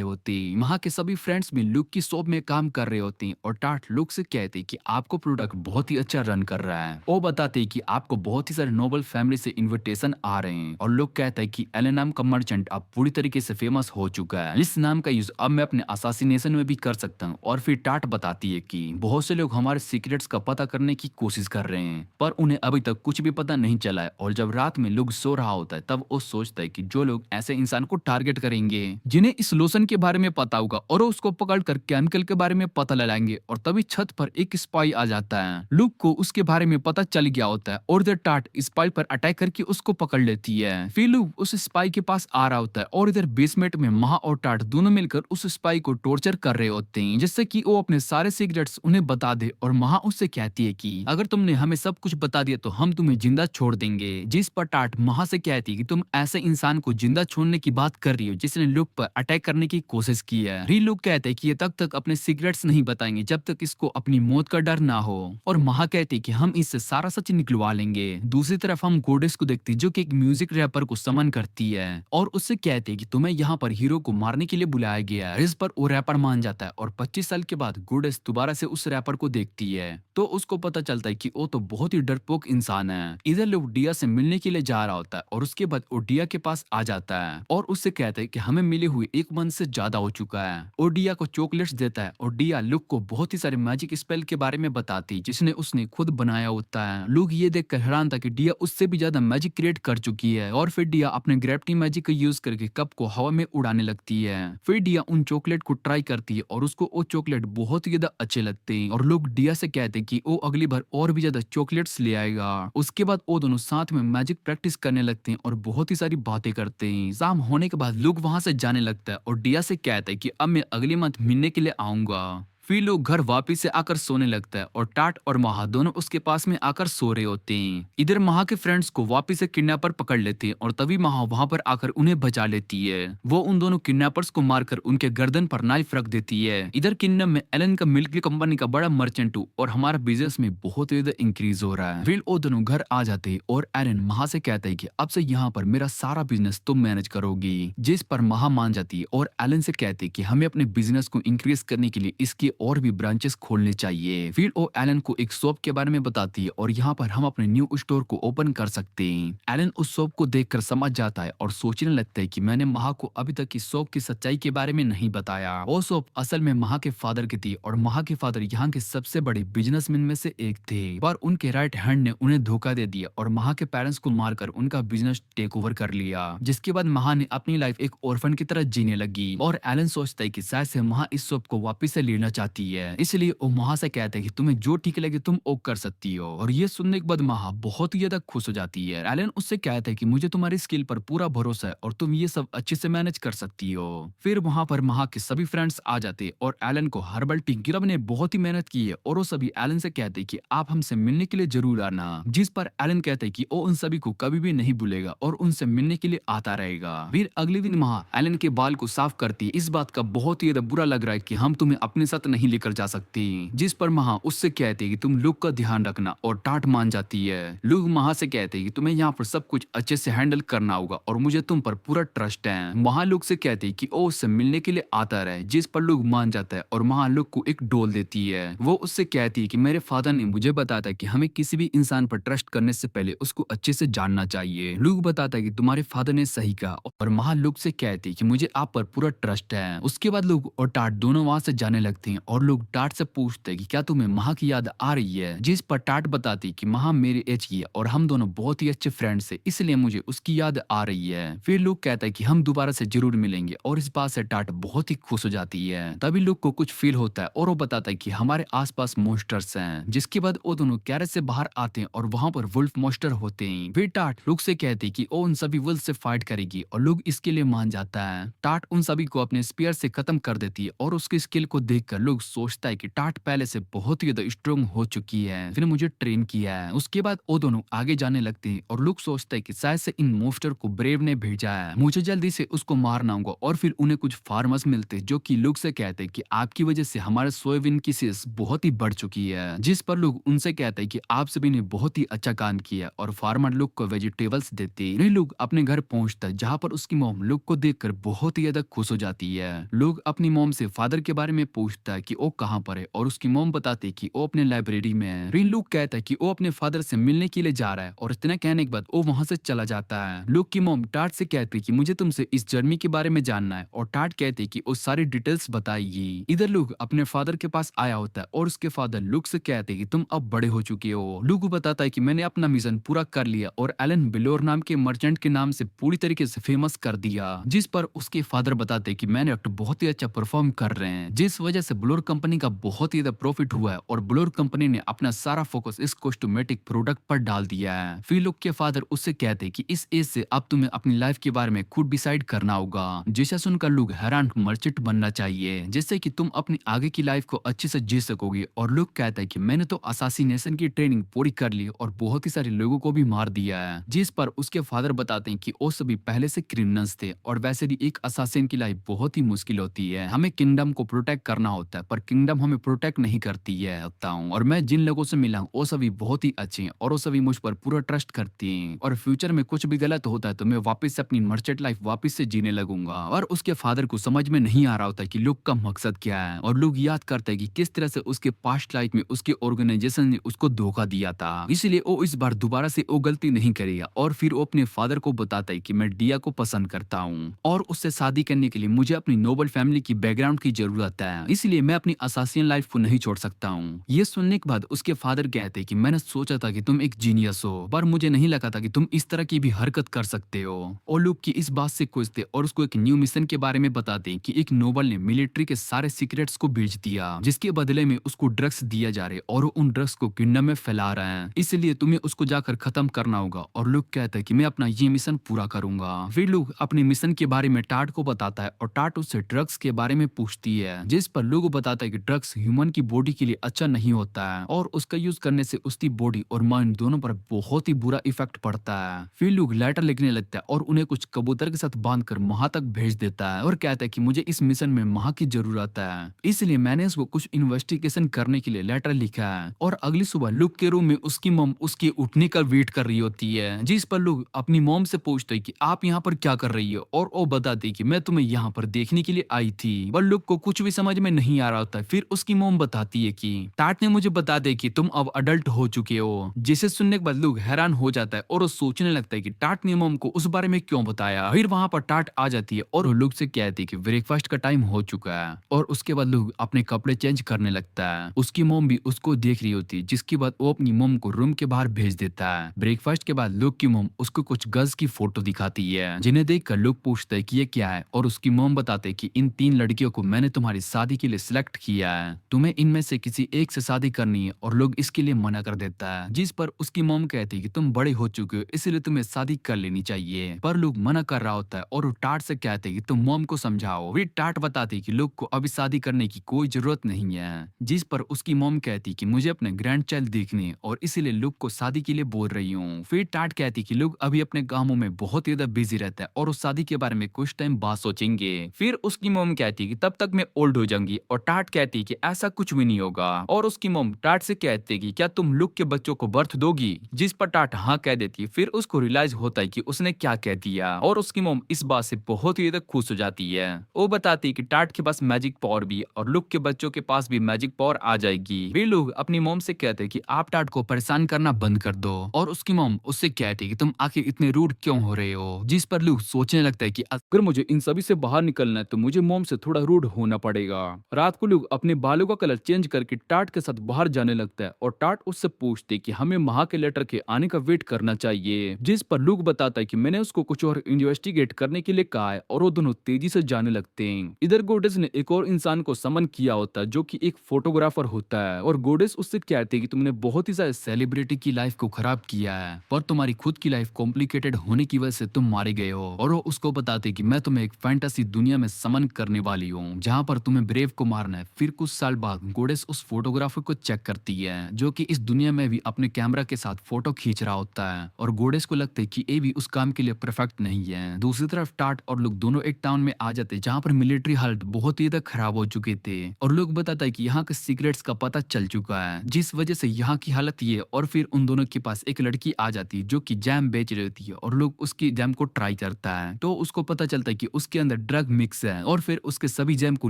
होते हैं। वहाँ के सभी फ्रेंड्स भी लुक की शॉप में काम कर रहे होते हैं और टाट लुक से कहते हैं कि आपको प्रोडक्ट बहुत ही अच्छा रन कर रहा है। वो बताते हैं कि आपको बहुत ही सारे नोबल फैमिली से इन्विटेशन आ रहे हैं। और लुक कहता है कि एलन नाम का मर्चेंट अब पूरी तरीके से फेमस हो चुका है, इस नाम का यूज अब मैं अपने असासिनेशन में भी कर सकता हूँ। और फिर टाट बताती है कि बहुत से लोग हमारे सीक्रेट्स का पता करने की कोशिश कर रहे हैं पर उन्हें अभी तक कुछ भी पता नहीं चला है। और जब रात में लोग सो रहा होता है तब वो सोचता है कि जो लोग ऐसे इंसान को टारगेट करेंगे जिन्हें इस लोशन के बारे में पता होगा और वो उसको पकड़ कर केमिकल के बारे में पता लगाएंगे। और तभी छत पर एक स्पाई आ जाता है। लुक को उसके बारे में पता चल गया होता है और इधर टाट स्पाई पर अटैक करके उसको पकड़ लेती है। फिर लुक उस स्पाई के पास आ रहा होता है और इधर बेसमेंट में महा और टाट दोनों मिलकर उस स्पाई को टॉर्चर कर रहे होते हैं जिससे कि वो अपने सारे सीक्रेट्स उन्हें बता दे। और महा उससे कहती है कि अगर तुमने हमें सब कुछ बता दिया तो हम तुम्हें जिंदा छोड़ देंगे, जिस पर टाट महा से कहती है कि तुम ऐसे इंसान को जिंदा छोड़ने की बात कर रही हो जिसने लुक पर अटैक करने की कोशिश की है। फिर लुक कहते हैं कि ये तब तक अपने सीक्रेट्स नहीं बताएंगे जब तक इसको अपनी मौत का डर ना हो। और महा कहती है कि हम इससे सारा सच निकलवा लेंगे। दूसरी तरफ हम गोडेस को देखते हैं जो कि एक म्यूजिक रैपर को समन करती है और उससे कहते हैं कि तुम्हें यहाँ पर हीरो को मारने के लिए बुलाया गया है। इस पर वो रैपर मान जाता है और 25 साल के बाद गोडेस दोबारा से उस रैपर को देखती है तो उसको पता चलता है कि वो तो बहुत ही डरपोक इंसान है। इधर लोग डिया से मिलने के लिए जा रहा होता है और उसके बाद वो डिया के पास आ जाता है और उससे कहता है कि हमें मिले हुए एक मंथ से ज्यादा हो चुका है। और डिया को चॉकलेट्स देता है और डिया लुक को बहुत ही सारे मैजिक स्पेल के बारे में बताती है जिसने उसने खुद बनाया होता है। लुक ये देखकर हैरान था कि डिया उससे भी ज्यादा मैजिक क्रिएट कर चुकी है। और फिर डिया अपने ग्रेविटी मैजिक का यूज करके कप को हवा में उड़ाने लगती है। फिर डिया उन चॉकलेट को ट्राई करती है और उसको वो चॉकलेट बहुत ही ज्यादा अच्छे लगते हैं और लोग डिया से कहते हैं कि वो अगली बार और भी ज्यादा चॉकलेट्स ले आएगा। उसके बाद वो दोनों साथ में मैजिक प्रैक्टिस करने लगते हैं और बहुत ही सारी बातें करते हैं। शाम होने के बाद लुक वहां से जाने लगता है और डिया से कहता है कि अब मैं अगले मंथ मिलने के लिए आऊंगा। फिर लोग घर वापिस से आकर सोने लगता है और टाट और महा दोनों उसके पास में आकर सो रहे होते हैं। इधर महा के फ्रेंड्स को वापिस से किडनैपर पकड़ लेते हैं और तभी महा वहां पर आकर उन्हें बचा लेती है। वो उन दोनों किडनैपर्स को मारकर उनके गर्दन पर नाइफ रख देती है। इधर किंगडम में एलन का मिल्क कंपनी का बड़ा मर्चेंट हूँ और हमारा बिजनेस में बहुत ज्यादा इंक्रीज हो रहा है। फिर वो दोनों घर आ जाते हैं और एलन महा से कहता है कि अब से यहाँ पर मेरा सारा बिजनेस तुम मैनेज करोगी, जिस पर महा मान जाती है और एलन से कहते हैं कि हमें अपने बिजनेस को इंक्रीज करने के लिए इसके और भी ब्रांचेस खोलने चाहिए। फिर वो एलन को एक शॉप के बारे में बताती है और यहाँ पर हम अपने न्यू स्टोर को ओपन कर सकते हैं। एलन उस शॉप को देखकर समझ जाता है और सोचने लगता है कि मैंने महा को अभी तक इस शॉप की सच्चाई के बारे में नहीं बताया। वो शॉप असल में महा के फादर की थी और महा के फादर यहाँ के सबसे बड़े बिजनेसमैन में से एक थे, पर उनके राइट हैंड ने उन्हें धोखा दे दिया और महा के पेरेंट्स को मारकर उनका बिजनेस टेक ओवर कर लिया। जिसके बाद महा ने अपनी लाइफ एक ऑर्फन की तरह जीने लगी और एलन सोचता है कि शायद से महा इस शॉप को वापस से लेना चाहती जाती है। इसलिए वो महा से कहते हैं कि तुम्हें जो ठीक लगे तुम वो कर सकती हो। और ये सुनने के बाद महा बहुत ही ज्यादा खुश हो जाती है। एलन उससे कहता है कि मुझे तुम्हारी स्किल पर पूरा भरोसा है और तुम ये सब अच्छे से मैनेज कर सकती हो। फिर वहां पर महा के सभी फ्रेंड्स आ जाते और एलन को हर्बल टी गिरब ने बहुत ही मेहनत की है और वो सभी एलन से कहते कि आप हमसे मिलने के लिए जरूर आना। जिस पर एलन कहते हैं कि वो उन सभी को कभी भी नहीं भूलेगा और उनसे मिलने के लिए आता रहेगा। फिर अगले दिन महा एलन के बाल को साफ करती है। इस बात का बहुत ही बुरा लग रहा है कि हम तुम्हें अपने साथ नहीं लेकर जा सकते। जिस पर महा उससे कहते हैं कि तुम लुक का ध्यान रखना और टाट मान जाती है। लुक महा से कहते हैं कि तुम्हें यहाँ पर सब कुछ अच्छे से हैंडल करना होगा और मुझे तुम पर पूरा ट्रस्ट है। महा लुक से कहते हैं कि वो उससे मिलने के लिए आता रहे। जिस पर लुक मान जाता है और महा लुक को एक डोल देती है। वो उससे कहती है कि मेरे फादर ने मुझे बताया कि हमें किसी भी इंसान पर ट्रस्ट करने से पहले उसको अच्छे से जानना चाहिए। लुक बताता है कि तुम्हारे फादर ने सही कहा और महा लुक से कहती है कि मुझे आप पर पूरा ट्रस्ट है। उसके बाद लुक और टाट दोनों वहां से जाने लगते हैं और लोग टाट से पूछते हैं कि क्या तुम्हें महा की याद आ रही है। जिस पर टाट बताती कि महा मेरे एज की है और हम दोनों बहुत ही अच्छे फ्रेंड्स है, इसलिए मुझे उसकी याद आ रही है। फिर लुक कहता है कि हम दोबारा से जरूर मिलेंगे और इस बात से टाट बहुत ही खुश हो जाती है। तभी लुक को कुछ फील होता है और वो बताता है कि हमारे आसपास मॉन्स्टर्स हैं। जिसके बाद वो दोनों कैरेज से बाहर आते हैं और वहां पर वुल्फ मॉन्स्टर होते हैं। फिर टाट लुक से कहती है कि वो उन सभी वुल्फ से फाइट करेगी और लुक इसके लिए मान जाता है। टाट उन सभी को अपने स्पीयर से खत्म कर देती है और उसकी स्किल को देखकर लुक सोचता है कि टाट पहले से बहुत ही ज्यादा स्ट्रॉन्ग हो चुकी है, फिर मुझे ट्रेन किया है। उसके बाद वो दोनों आगे जाने लगते हैं और लुक सोचता है कि शायद से इन मॉन्स्टर को ब्रेव ने भेजा है, मुझे जल्दी से उसको मारना होगा। और फिर उन्हें कुछ फार्मर्स मिलते हैं जो कि लुक से कहते हैं कि आपकी वजह से हमारे सोयाबीन की सेल्स बहुत ही बढ़ चुकी है। जिस पर लोग उनसे कहते हैं कि आप सभी ने बहुत ही अच्छा काम किया और फार्मर लुक को वेजिटेबल्स देते हैं। लोग अपने घर पहुंचता है जहाँ पर उसकी मॉम लुक को देखकर बहुत ही ज्यादा खुश हो जाती है। लोग अपनी मॉम से फादर के बारे में पूछता है कि वो कहाँ पर है और उसकी मॉम बताती है कि वो अपने लाइब्रेरी में है। फिर लुक कहता है कि वो अपने फादर से मिलने के लिए जा रहा है और इतना कहने के बाद वो वहां से चला जाता है। लुक की मॉम टाट से कहती है कि मुझे तुमसे इस जर्नी के बारे में जानना है और टाट कहते हैं कि वो सारी डिटेल्स बताएगी। इधर लुक अपने फादर के पास आया होता है और उसके फादर लुक से कहते हैं कि तुम अब बड़े हो चुके हो। लुक बताता है कि मैंने अपना मिशन पूरा कर लिया और एलन बिलोर नाम के मर्चेंट के नाम से पूरी तरीके से फेमस कर दिया। जिस पर उसके फादर बताते हैं कि मैंने अब तो बहुत ही अच्छा परफॉर्म कर रहे हैं, जिस वजह से ब्लोर कंपनी का बहुत ही ज्यादा प्रॉफिट हुआ है और ब्लोर कंपनी ने अपना सारा फोकस इस कॉस्मेटिक प्रोडक्ट पर डाल दिया है। फिर लुक के फादर उससे कहते हैं कि इस एज से अब तुम्हें अपनी लाइफ के बारे में खुद डिसाइड करना होगा। जिसे सुनकर लुक हैरान, मर्चेंट बनना चाहिए जिससे कि तुम अपनी आगे की लाइफ को अच्छे से जी सकोगे। और लुक कहता है कि मैंने तो असासिनेशन की ट्रेनिंग पूरी कर ली और बहुत ही सारे लोगों को भी मार दिया है। जिस पर उसके फादर बताते हैं कि वो सभी पहले से क्रिमिनल्स थे और वैसे भी एक असासिन की लाइफ बहुत ही मुश्किल होती है। हमें किंगडम को प्रोटेक्ट करना होता है पर किंगडम हमें प्रोटेक्ट नहीं करती है होता हूँ। और मैं जिन लोगों से मिला हूँ वो सभी बहुत ही अच्छे हैं और वो सभी मुझ पर पूरा ट्रस्ट करती हैं और फ्यूचर में कुछ भी गलत होता है तो मैं वापस से अपनी मर्चेंट लाइफ वापस से जीने लगूंगा। और उसके फादर को समझ में नहीं आ रहा होता कि लुक का मकसद क्या है और लोग याद करते हैं कि किस तरह से उसके पास्ट लाइफ में उसके ऑर्गेनाइजेशन ने उसको धोखा दिया था, इसलिए वो इस बार दोबारा से वो गलती नहीं करेगा। और फिर वो अपने फादर को बताता है कि मैं डिया को पसंद करता हूँ और उससे शादी करने के लिए मुझे अपनी नोबल फैमिली की बैकग्राउंड की जरूरत है, इसलिए मैं अपनी असासियन लाइफ को नहीं छोड़ सकता हूँ। ये सुनने के बाद उसके फादर कहते हैं कि मैंने सोचा था कि तुम एक जीनियस हो पर मुझे नहीं लगा था कि तुम इस तरह की भी हरकत कर सकते हो। और लुक की इस बात से खुश थे और उसको एक न्यू मिशन के बारे में बताते हैं कि एक नोबल ने मिलिट्री के सारे सीक्रेट्स को बेच दिया जिसके बदले में उसको ड्रग्स दिया जा रहे और वो उन ड्रग्स को किंगडम में फैला रहे हैं, इसलिए तुम्हें उसको जाकर खत्म करना होगा। और लुक कहता है कि मैं अपना ये मिशन पूरा करूंगा। फिर लुक अपने मिशन के बारे में टाट को बताता है और टाट उससे ड्रग्स के बारे में पूछती है जिस पर लुक बताता है कि ड्रग्स ह्यूमन की बॉडी के लिए अच्छा नहीं होता है और उसका यूज करने से उसकी बॉडी और माइंड दोनों पर बहुत ही बुरा इफेक्ट पड़ता है। फिर लुक लेटर लिखने लगता है और उन्हें कुछ कबूतर के साथ बांधकर महा तक भेज देता है और कहता है कि मुझे इस मिशन में महा की जरूरत है, इसलिए मैंने उसको कुछ इन्वेस्टिगेशन करने के लिए लेटर लिखा है। और अगली सुबह लुक के रूम में उसकी मॉम उसके उठने का वेट कर रही होती है जिस पर लुक अपनी मॉम से पूछते हैं कि आप यहाँ पर क्या कर रही हो और वो बताती कि मैं तुम्हें यहाँ पर देखने के लिए आई थी। पर लुक को कुछ भी समझ में नहीं आ रहा होता। फिर उसकी मॉम बताती है कि टाट ने मुझे बता दे कि तुम अब अडल्ट हो चुके हो, जिसे सुनने के बाद लुक हैरान हो जाता है और वो सोचने लगता है कि टाट ने मॉम को उस बारे में क्यों बताया। फिर वहां पर टाट आ जाती है और लुक से कहती है कि ब्रेकफास्ट का टाइम हो चुका है और उसके बाद लुक अपने कपड़े चेंज करने लगता है। उसकी मॉम भी उसको देख रही होती है जिसके बाद वो अपनी मॉम को रूम के बाहर भेज देता है। ब्रेकफास्ट के बाद लुक की मॉम उसको कुछ गर्ल्स की फोटो दिखाती है जिन्हें देखकर लुक पूछता है कि ये क्या है और उसकी मॉम बताते हैं कि इन 3 लड़कियों को मैंने तुम्हारी शादी के लिए सिलेक्ट किया है, तुम्हें इनमें से किसी एक से शादी करनी है, और लोग इसके लिए मना कर देता है। जिस पर उसकी मॉम कहती है कि तुम बड़े हो चुके हो, इसलिए तुम्हें शादी कर लेनी चाहिए। पर लोग मना कर रहा होता है और वो टाट से कहते हैं कि तुम मॉम को समझाओ। वे टाट बताती है कि लोग को अभी शादी करने की कोई जरूरत नहीं है। जिस पर उसकी मॉम कहती कि मुझे अपने ग्रैंड चाइल्ड देखने और इसीलिए लोग को शादी के लिए बोल रही हूँ। फिर टाट कहती कि लोग अभी अपने कामों में बहुत ज्यादा बिजी रहता है और उस शादी के बारे में कुछ टाइम बाद सोचेंगे। फिर उसकी मॉम कहती कि तब तक मैं ओल्ड हो जाऊंगी, और टाट कहती कि ऐसा कुछ भी नहीं होगा। और उसकी मॉम टाट से कहती कि क्या तुम लुक के बच्चों को बर्थ दोगी, जिस पर टाट हाँ कह देती है। फिर उसको रियलाइज होता है कि उसने क्या कह दिया, और उसकी मॉम इस बात से बहुत ही ज्यादा खुश हो जाती है। वो बताती है कि टाट के पास मैजिक पावर भी और लुक के बच्चों के पास भी मैजिक पावर आ जाएगी। वे लोग अपनी मॉम से कहते हैं कि आप टाट को परेशान करना बंद कर दो, और उसकी मॉम उससे कहती है कि तुम आखिर इतने रूड क्यों हो रहे हो। जिस पर लुक सोचने लगता है कि अगर मुझे इन सभी से बाहर निकलना है तो मुझे मॉम से थोड़ा रूड होना पड़ेगा। रात को लुक अपने बालों का कलर चेंज करके टाट के साथ बाहर जाने लगता है, और टाट उससे पूछते कि हमें महा के लेटर के आने का वेट करना चाहिए। जिस पर लुक बताता है कि मैंने उसको कुछ और इन्वेस्टिगेट करने के लिए कहा है, और वो दोनों तेजी से जाने लगते हैं। इधर गोडेस ने एक और इंसान को समन किया होता है जो कि एक फोटोग्राफर होता है, और गोडेस उससे कहते हैं कि तुमने बहुत ही सारे सेलिब्रिटी की लाइफ को खराब किया है, पर तुम्हारी खुद की लाइफ कॉम्प्लिकेटेड होने की वजह से तुम मारे गए हो। और वो उसको बताते कि मैं तुम्हें एक फैंटेसी दुनिया में समन करने वाली हूँ जहाँ पर तुम्हें ब्रेव को मारना है। फिर कुछ साल बाद गोडेस उस फोटोग्राफर को चेक करती है जो कि इस दुनिया में भी अपने कैमरा के साथ फोटो खींच रहा होता है, और गोडेस को लगता है कि ये भी उस काम के लिए परफेक्ट नहीं है। दूसरी तरफ टाट और लोग दोनों एक टाउन में आ जाते जहाँ पर मिलिट्री हालत बहुत ही ज्यादा खराब हो चुके थे, और लोग बताता है कि यहाँ के सीक्रेट्स का पता चल चुका है, जिस वजह से यहाँ की हालत ये। और फिर उन दोनों के पास एक लड़की आ जाती है जो कि जैम बेच रही होती है, और लोग उसकी जैम को ट्राई करता है तो उसको पता चलता है कि उसके अंदर ड्रग मिक्स है, और फिर उसके सभी जैम को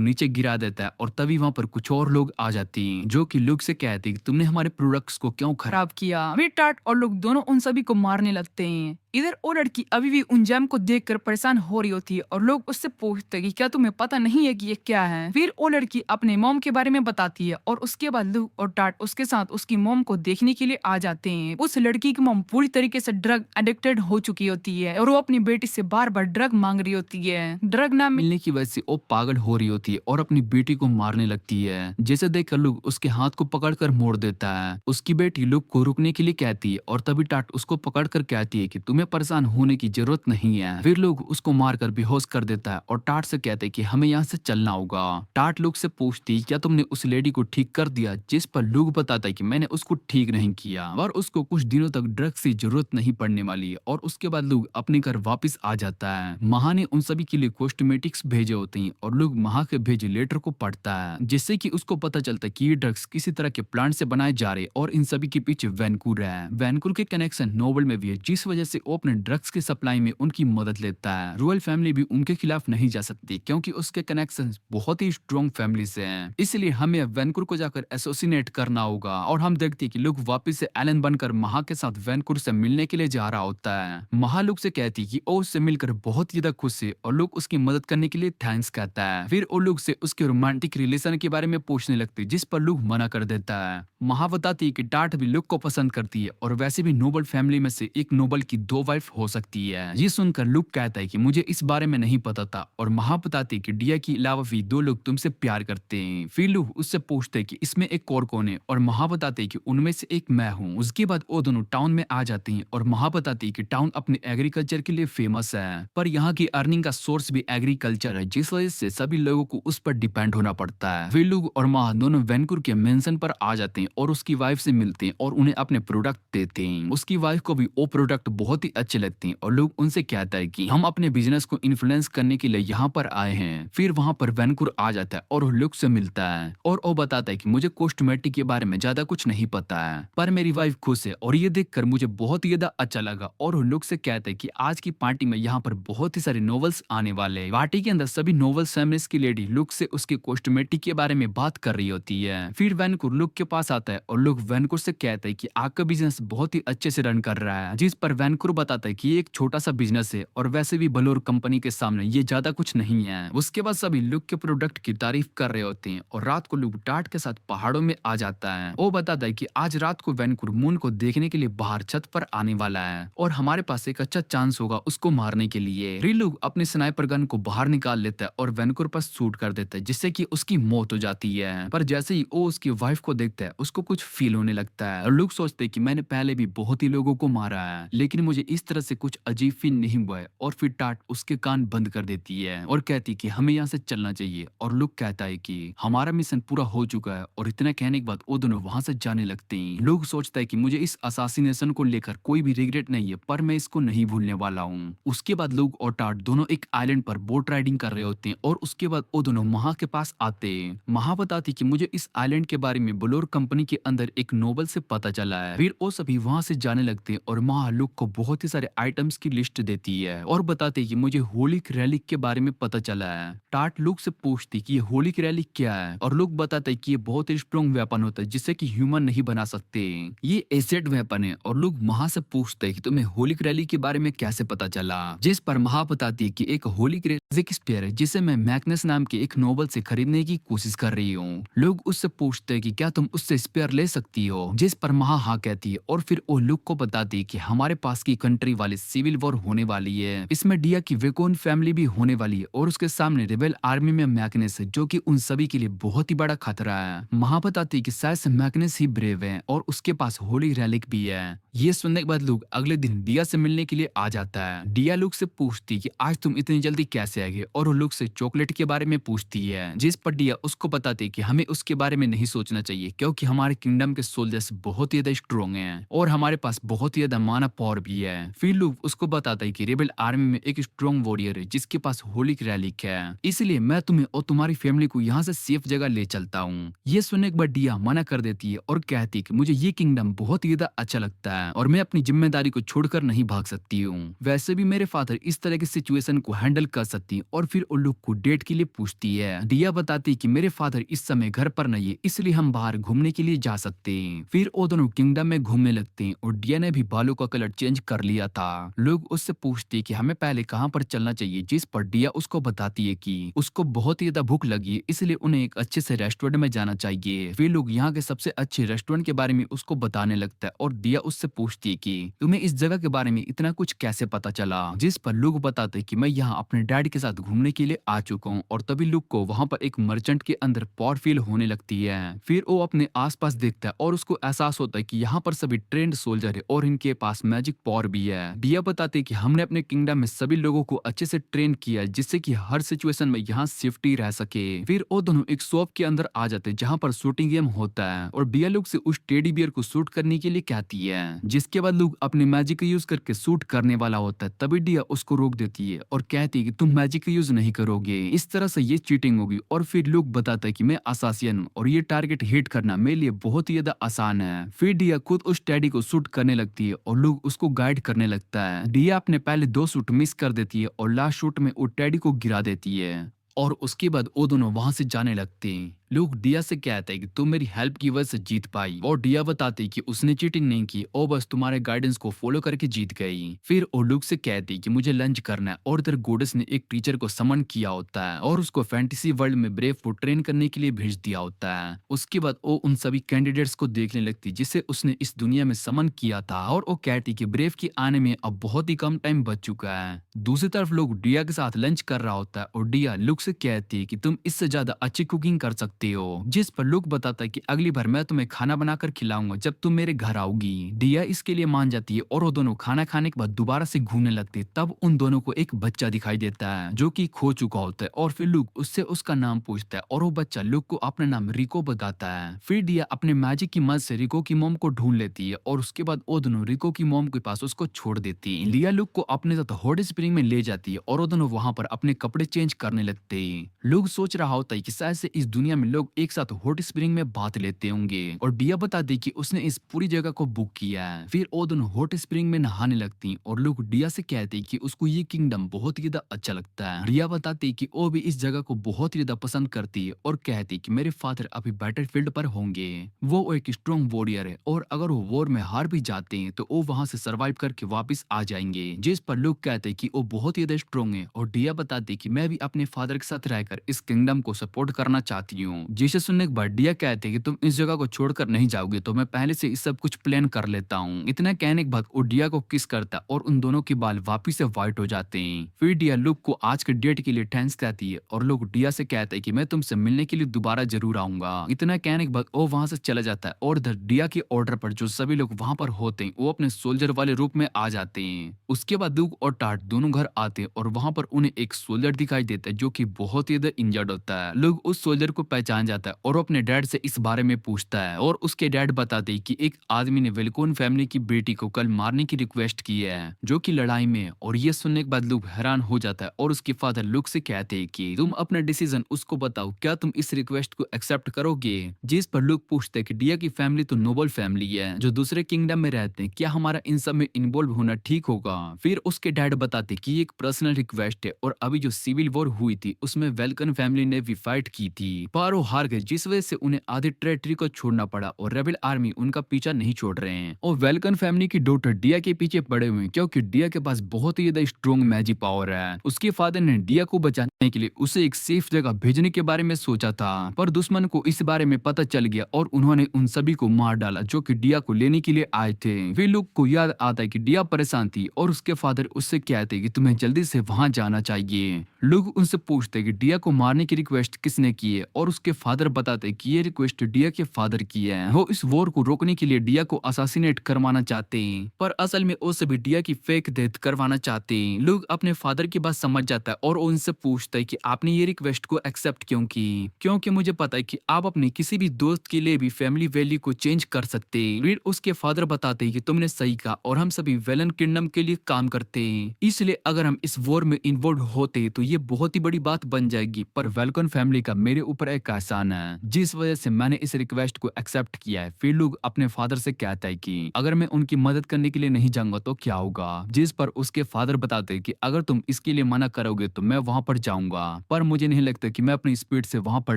नीचे गिरा देता है। और तभी वहां पर कुछ और लोग आ जाती हैं जो कि लोग से कहते हैं कि तुमने हमारे प्रोडक्ट्स को क्यों खराब खराब किया। वे टाट और लोग दोनों उन सभी को मारने लगते हैं। इधर वो लड़की अभी भी उन जैम को देखकर परेशान हो रही होती है, और लोग उससे पूछते हैं कि क्या तुम्हें पता नहीं है कि ये क्या है। फिर वो लड़की अपने मॉम के बारे में बताती है, और उसके बाद लुक और टाट उसके साथ उसकी मॉम को देखने के लिए आ जाते हैं। उस लड़की की मॉम पूरी तरीके से ड्रग एडिक्टेड हो चुकी होती है, और वो अपनी बेटी से बार बार ड्रग मांग रही होती है। ड्रग ना मिलने की वजह से वो पागल हो रही होती है और अपनी बेटी को मारने लगती है, जिसे देखकर लुक उसके हाथ को पकड़कर मोड़ देता है। उसकी बेटी लुक को रुकने के लिए कहती है, और तभी टाट उसको पकड़कर कहती है कि तुम्हें परेशान होने की जरूरत नहीं है। फिर लोग उसको मारकर बेहोश कर देता है, और टाट से कहते हैं कि हमें यहाँ से चलना होगा। टाट लुक से पूछती है क्या तुमने उस लेडी को ठीक कर दिया, जिस पर लुक बताता है कि मैंने उसको ठीक नहीं किया, और उसको कुछ दिनों तक ड्रग्स की जरूरत नहीं पड़ने वाली। और उसके बाद लुक अपने घर वापस आ जाता है। महा ने उन सभी के लिए कॉस्मेटिक्स भेजे होते हैं, और लोग महा के भेजे लेटर को पढ़ता है, जिससे कि उसको पता चलता है कि ये ड्रग्स किसी तरह के प्लांट से बनाए जा रहे, और इन सभी के पीछे वैनकूवर है। वैनकूवर के कनेक्शन नोबल में भी है, जिस वजह से वो अपने ड्रग्स के सप्लाई में उनकी मदद लेता है। रॉयल फैमिली भी उनके खिलाफ नहीं जा सकती क्योंकि उसके कनेक्शन बहुत ही स्ट्रॉन्ग फैमिली से हैं। इसलिए हमें वैनकूवर को जाकर एसोसिनेट करना होगा। और हम देखते हैं कि लुक वापस से एलन बनकर महा के साथ वैनकूवर से मिलने के लिए जा रहा होता है। महा लुक से कहती कि वो उससे मिलकर बहुत ज्यादा खुश है, और लुक उसकी मदद करने के लिए थैंक्स कहता है। फिर वो लुक से उसके रोमांटिक रिलेशन के बारे में पूछने लगती है, जिस पर लुक मना कर देता है। महा बताती है कि टाट भी लुक को पसंद करती है, और वैसे भी नोबल फैमिली में से एक नोबल की 2 वाइफ हो सकती है। ये सुनकर लुक कहता है कि मुझे इस बारे में नहीं पता था, और महा बताती है कि डिया के अलावा भी 2 लोग तुमसे प्यार करते हैं। फिर लुक उससे पूछते हैं कि इसमें एक और कौन है, और महा बताते हैं कि उनमें से एक मैं हूँ। उसके बाद वो दोनों टाउन में आ जाती हैं, और महा बताती है कि टाउन अपने एग्रीकल्चर के लिए फेमस है, पर यहाँ की अर्निंग का सोर्स भी एग्रीकल्चर है, जिस वजह से सभी लोगों को उस पर डिपेंड होना पड़ता है। फिर लुक और महा दोनों वैनकूवर के मेंशन पर आ जाते हैं, और उसकी वाइफ से मिलते हैं, और उन्हें अपने प्रोडक्ट देते हैं। उसकी वाइफ को भी वो प्रोडक्ट बहुत ही अच्छे लगते हैं, और लोग उनसे कहता है कि हम अपने बिजनेस को इन्फ्लुएंस करने के लिए यहाँ पर आए हैं। फिर वहाँ पर वैनकूवर आ जाता है, और लुक से मिलता है, और वो बताता है कि मुझे कॉस्मेटिक के बारे में ज्यादा कुछ नहीं पता है, पर मेरी वाइफ खुश है, और ये देखकर मुझे बहुत ही ज्यादा अच्छा लगा। और लुक से कहते हैं कि आज की पार्टी में यहाँ पर बहुत ही सारे नॉवेल्स आने वाले हैं। पार्टी के अंदर सभी नॉवेल फेमिनिस्ट की लेडी लुक से उसके कॉस्मेटिक के बारे में बात कर रही होती है। फिर वैनकूवर लुक के पास आता है, और लोग वैनकूवर से कहते हैं कि आपका बिजनेस बहुत ही अच्छे से रन कर रहा है, जिस पर वैनकूवर बताता है कि ये एक छोटा सा बिजनेस है और वैसे भी बलोर कंपनी के सामने ये ज्यादा कुछ नहीं है। उसके बाद सभी लुक के प्रोडक्ट की तारीफ कर रहे होते हैं और रात को लुक टाट के साथ पहाड़ों में आ जाता है। वो बताता है कि आज रात को वैनकूवर मून को देखने के लिए बाहर छत पर आने वाला है और हमारे पास एक अच्छा चांस होगा उसको मारने के लिए। रिलुक अपने स्नाइपर गन को बाहर निकाल लेता है और वैनकूवर पर शूट कर देता है जिससे कि उसकी मौत हो जाती है। पर जैसे ही वो उसकी वाइफ को देखता है उसको कुछ फील होने लगता है और लुक सोचते हैं कि मैंने पहले भी बहुत ही लोगों को मारा है लेकिन मुझे इस तरह से कुछ अजीब फील नहीं हुआ है। और फिर टाट उसके कान बंद कर देती है और कहती कि हमें यहाँ से चलना चाहिए। और लुक कहता है कि हमारा मिशन पूरा हो चुका है और इतना कहने के बाद वो दोनों वहां से जाने लगते हैं। लुक सोचता है कि मुझे इस असासिनेशन को लेकर कोई भी रिग्रेट नहीं है पर मैं इसको नहीं भूलने वाला हूँ। उसके बाद लुक और टाट दोनों एक आइलैंड पर बोट राइडिंग कर रहे होते हैं और उसके बाद वो दोनों महा के पास आते हैं। महा बताती कि मुझे इस आइलैंड के बारे में ब्लोर कंपनी के अंदर एक नोबल से पता चला है। फिर वो सभी वहां से जाने लगते हैं और महा लुक को बहुत ही सारे आइटम्स की लिस्ट देती है और बताते कि मुझे होलिक रैलिक के बारे में पता चला है। टाट लुक से पूछती कि ये होलिक रैलिक क्या है और लुक बताता है कि ये बहुत ही स्ट्रॉन्ग वेपन होता है जिससे कि ह्यूमन नहीं बना सकते। ये एसिड वेपन है। और लुक महा से पूछते है कि तुम्हें होलिक रैली के बारे में कैसे पता चला, जिस पर महा बताती है कि एक होलिक रैलिक स्पेयर है जिसे मैं मैग्नस नाम के एक नोबल से खरीदने की कोशिश कर रही हूँ। लोग उससे पूछते हैं कि क्या तुम उससे स्पेयर ले सकती हो, जिस पर महा हाँ कहती है और फिर वो लुक को बताती है कि हमारे पास की कंट्री वाले सिविल वॉर होने वाली है। इसमें डिया की वेकोन फैमिली भी होने वाली है और उसके सामने रिबेल आर्मी में मैग्नेस है जो कि उन सभी के लिए बहुत ही बड़ा खतरा है। महा बताती है कि शायद से मैग्नेस ही ब्रेव है और उसके पास होली रैलिक भी है। ये सुनने के बाद लुक अगले दिन डिया से मिलने के लिए आ जाता है। डिया लुक से पूछती कि आज तुम इतनी जल्दी कैसे आ गए और वो लुक से चॉकलेट के बारे में पूछती है, जिस पर डिया उसको बताती कि हमें उसके बारे में नहीं सोचना चाहिए क्योंकि हमारे किंगडम के सोल्जर्स बहुत ही ज्यादा स्ट्रॉन्ग हैं और हमारे पास बहुत ही ज्यादा माना पावर भी है। फिर लुक उसको बताता है कि रेबल आर्मी में एक स्ट्रॉन्ग वॉरियर है जिसके पास होलिक रैलिक है, इसलिए मैं तुम्हें और तुम्हारी फैमिली को यहाँ से सेफ जगह ले चलता हूँ। ये सुनने के बाद डिया मना कर देती है और कहती है कि मुझे ये किंगडम बहुत ही ज्यादा अच्छा लगता है और मैं अपनी जिम्मेदारी को छोड़कर नहीं भाग सकती हूँ। वैसे भी मेरे फादर इस तरह की सिचुएशन को हैंडल कर सकती है। और फिर वो लुक को डेट के लिए पूछती है। डिया बताती कि मेरे फादर इस समय घर पर नहीं है इसलिए हम बाहर घूमने के लिए जा सकते हैं। फिर वो दोनों किंगडम में घूमने लगते हैं और डिया ने भी बालों का कलर चेंज कर लिया था। लोग उससे पूछते हैं कि हमें पहले कहाँ पर चलना चाहिए, जिस पर डिया उसको बताती है कि उसको बहुत ही ज्यादा भूख लगी है इसलिए उन्हें एक अच्छे से रेस्टोरेंट में जाना चाहिए। फिर लोग यहाँ के सबसे अच्छे रेस्टोरेंट के बारे में उसको बताने लगता है और डिया उससे पूछती है कि तुम्हें इस जगह के बारे में इतना कुछ कैसे पता चला, जिस पर लोग बताते हैं कि मैं यहाँ अपने डैड के साथ घूमने के लिए आ चुका हूँ। और तभी लुक को वहाँ पर एक मर्चेंट के अंदर पावर फील होने लगती है। फिर वो अपने आसपास देखता है और उसको एहसास होता है कि यहाँ पर सभी ट्रेंड सोल्जर है और इनके पास मैजिक पावर भी है। डिया बताते हैं कि हमने अपने किंगडम में सभी लोगों को अच्छे से ट्रेन किया जिससे कि हर सिचुएशन में यहाँ सेफ्टी रह सके। फिर वो दोनों एक शॉप के अंदर आ जाते हैं जहाँ पर शूटिंग गेम होता है और डिया लुक से उस टेडी बियर को शूट करने के लिए कहती है, जिसके बाद लुक अपने मैजिक का यूज करके शूट करने वाला होता है। तभी डिया उसको रोक देती है और कहती है कि तुम मैजिक का यूज नहीं करोगे, इस तरह से ये चीटिंग होगी। और फिर लुक बताता है कि मैं असासियन हूं और ये टारगेट हिट करना मेरे लिए बहुत ही ज्यादा आसान है। फिर डिया खुद उस टेडी को शूट करने लगती है और लुक उसको गाइड करने लगता है। डिया अपने पहले 2 शूट मिस कर देती है और लास्ट शूट में वो टेडी को गिरा देती है और उसके बाद वो दोनों वहां से जाने लगते हैं। लोग डिया से कहते हैं कि तुम मेरी हेल्प की वजह से जीत पाई और डिया बताती कि उसने चीटिंग नहीं की और बस तुम्हारे गाइडेंस को फॉलो करके जीत गई। फिर वो लुक से कहती कि मुझे लंच करना है और इधर गोडेस ने एक टीचर को समन किया होता है और उसको फैंटेसी वर्ल्ड में ब्रेव को ट्रेन करने के लिए भेज दिया होता है। उसके बाद वो उन सभी कैंडिडेट्स को देखने लगती जिसे उसने इस दुनिया में समन किया था और वो कहती कि ब्रेव के आने में अब बहुत ही कम टाइम बच चुका है। दूसरी तरफ लोग डिया के साथ लंच कर रहा होता है और डिया लुक से कहती है कि तुम इससे ज्यादा अच्छी कुकिंग कर सकते हो, जिस पर लुक बताता है कि अगली बार मैं तुम्हें खाना बनाकर खिलाऊंगा जब तुम मेरे घर आओगी। डिया इसके लिए मान जाती है और वो दोनों खाना खाने के बाद दोबारा से घूमने लगते। तब उन दोनों को एक बच्चा दिखाई देता है जो कि खो चुका होता है और फिर लुक उससे उसका नाम पूछता है और वो बच्चा लुक को अपना नाम रिको बताता है। फिर डिया अपने मैजिक की मदद से रिको की मोम को ढूंढ लेती है और उसके बाद वो दोनों रिको की मोम के पास उसको छोड़ देती है। डिया लुक को अपने साथ हॉट स्प्रिंग में ले जाती है और वो दोनों वहां पर अपने कपड़े चेंज करने लगते हैं। लुक सोच रहा होता है कि शायद से इस दुनिया में लोग एक साथ हॉट स्प्रिंग में बात लेते होंगे और डिया बताती कि उसने इस पूरी जगह को बुक किया है। फिर वो दोनों हॉट स्प्रिंग में नहाने लगती और लोग डिया से कहते कि उसको ये किंगडम बहुत ही ज्यादा अच्छा लगता है। डिया बताती कि वो भी इस जगह को बहुत ही ज्यादा पसंद करती है और कहती कि मेरे फादर अभी बैटलफील्ड पर होंगे। वो एक स्ट्रॉन्ग वॉरियर है और अगर वो वॉर में हार भी जाते हैं तो वो वहां से सर्वाइव करके वापस आ जाएंगे। जिस पर लोग कहते हैं कि वो बहुत ही ज्यादा स्ट्रॉन्ग है और डिया बताती कि मैं भी अपने फादर के साथ रहकर इस किंगडम को सपोर्ट करना चाहती हूँ। जिसे सुनने के बाद डिया कहते हैं कि तुम इस जगह को छोड़कर नहीं जाओगे तो मैं पहले से इस सब कुछ प्लान कर लेता हूँ। इतना कहने के बाद वो डिया को किस करता है और उन दोनों के बाल वापिस से व्हाइट हो जाते हैं। फिर डिया लुक को आज के डेट के लिए थैंक्स कहती है और लोग डिया से कहते हैं कि मैं तुमसे मिलने के लिए दोबारा जरूर आऊंगा। इतना कहने के बाद वो वहां से चला जाता है और इधर डिया के ऑर्डर पर जो सभी लोग वहां पर होते हैं वो अपने सोल्जर वाले रूप में आ जाते हैं। उसके बाद लुक और टाट दोनों घर आते हैं और वहां पर उन्हें एक सोल्जर दिखाई देता है जो कि बहुत ही ज्यादा इंजर्ड होता है। लोग उस सोल्जर को पहचान जाता है और वो अपने डैड से इस बारे में पूछता है और उसके डैड बताते हैं कि एक आदमी ने वेलकोन फैमिली की बेटी को कल मारने की रिक्वेस्ट की है जो कि लड़ाई में है। और ये सुनने के बाद लुक हैरान हो जाता है और उसके फादर लुक से कहते हैं कि तुम अपना डिसीजन उसको बताओ, क्या तुम इस रिक्वेस्ट को एक्सेप्ट करोगे। जिस पर लुक पूछते हैं कि डिया की फैमिली तो नोबल फैमिली है जो दूसरे किंगडम में रहते हैं, क्या हमारा इन सब में इन्वॉल्व होना ठीक होगा। फिर उसके डैड बताते कि ये एक पर्सनल रिक्वेस्ट है और अभी जो सिविल वॉर हुई थी उसमें वेलकन फैमिली ने भी फाइट की थी पर वो हार गए जिस वजह से उन्हें आधी टेरिटरी को छोड़ना पड़ा और रेबल आर्मी उनका पीछा नहीं छोड़ रहे हैं। और वेलकन फैमिली की डॉटर डिया के पीछे पड़े हुए हैं क्योंकि डिया के पास बहुत ही ज्यादा स्ट्रॉन्ग मैजिक पावर है। उसके फादर ने डिया को बचाने के लिए उसे एक सेफ जगह भेजने के बारे में सोचा था पर दुश्मन को इस बारे में पता चल गया और उन्होंने उन सभी को मार डाला जो कि डिया को लेने के लिए आए थे। फिर लुक को याद आता है कि डिया परेशान थी और उसके फादर उससे कहते कि तुम्हें जल्दी से वहां जाना चाहिए। लुक उनसे पूछते कि डिया को मारने की रिक्वेस्ट किसने की है और उसके फादर बताते कि ये रिक्वेस्ट डिया के फादर की है। वो इस वॉर को रोकने के लिए डिया को असासिनेट करवाना चाहते हैं पर असल में वो सभी डिया की फेक डेथ करवाना चाहते हैं। लुक अपने फादर की बात समझ जाता है और वो उनसे पूछता है कि आपने ये रिक्वेस्ट को एक्सेप्ट क्यों की, क्योंकि मुझे पता है कि आप अपने किसी भी दोस्त के लिए भी फैमिली वैल्यू को चेंज कर सकते हैं। फिर उसके फादर बताते हैं कि तुमने सही कहा और हम सभी वेलन किंगडम के लिए काम करते हैं, इसलिए अगर हम इस वॉर में इन्वॉल्व होते तो ये बहुत ही बड़ी बात बन जाएगी। पर वेलकन फैमिली का मेरे ऊपर एक एहसान है जिस वजह से मैंने इस रिक्वेस्ट को एक्सेप्ट किया है। फिर लोग अपने फादर से कहता है कि अगर मैं उनकी मदद करने के लिए नहीं जाऊंगा तो क्या होगा। जिस पर उसके फादर बताते हैं कि अगर तुम इसके लिए मना करोगे तो मैं वहां पर जाऊंगा पर मुझे नहीं लगता कि मैं अपनी स्पीड से वहां पर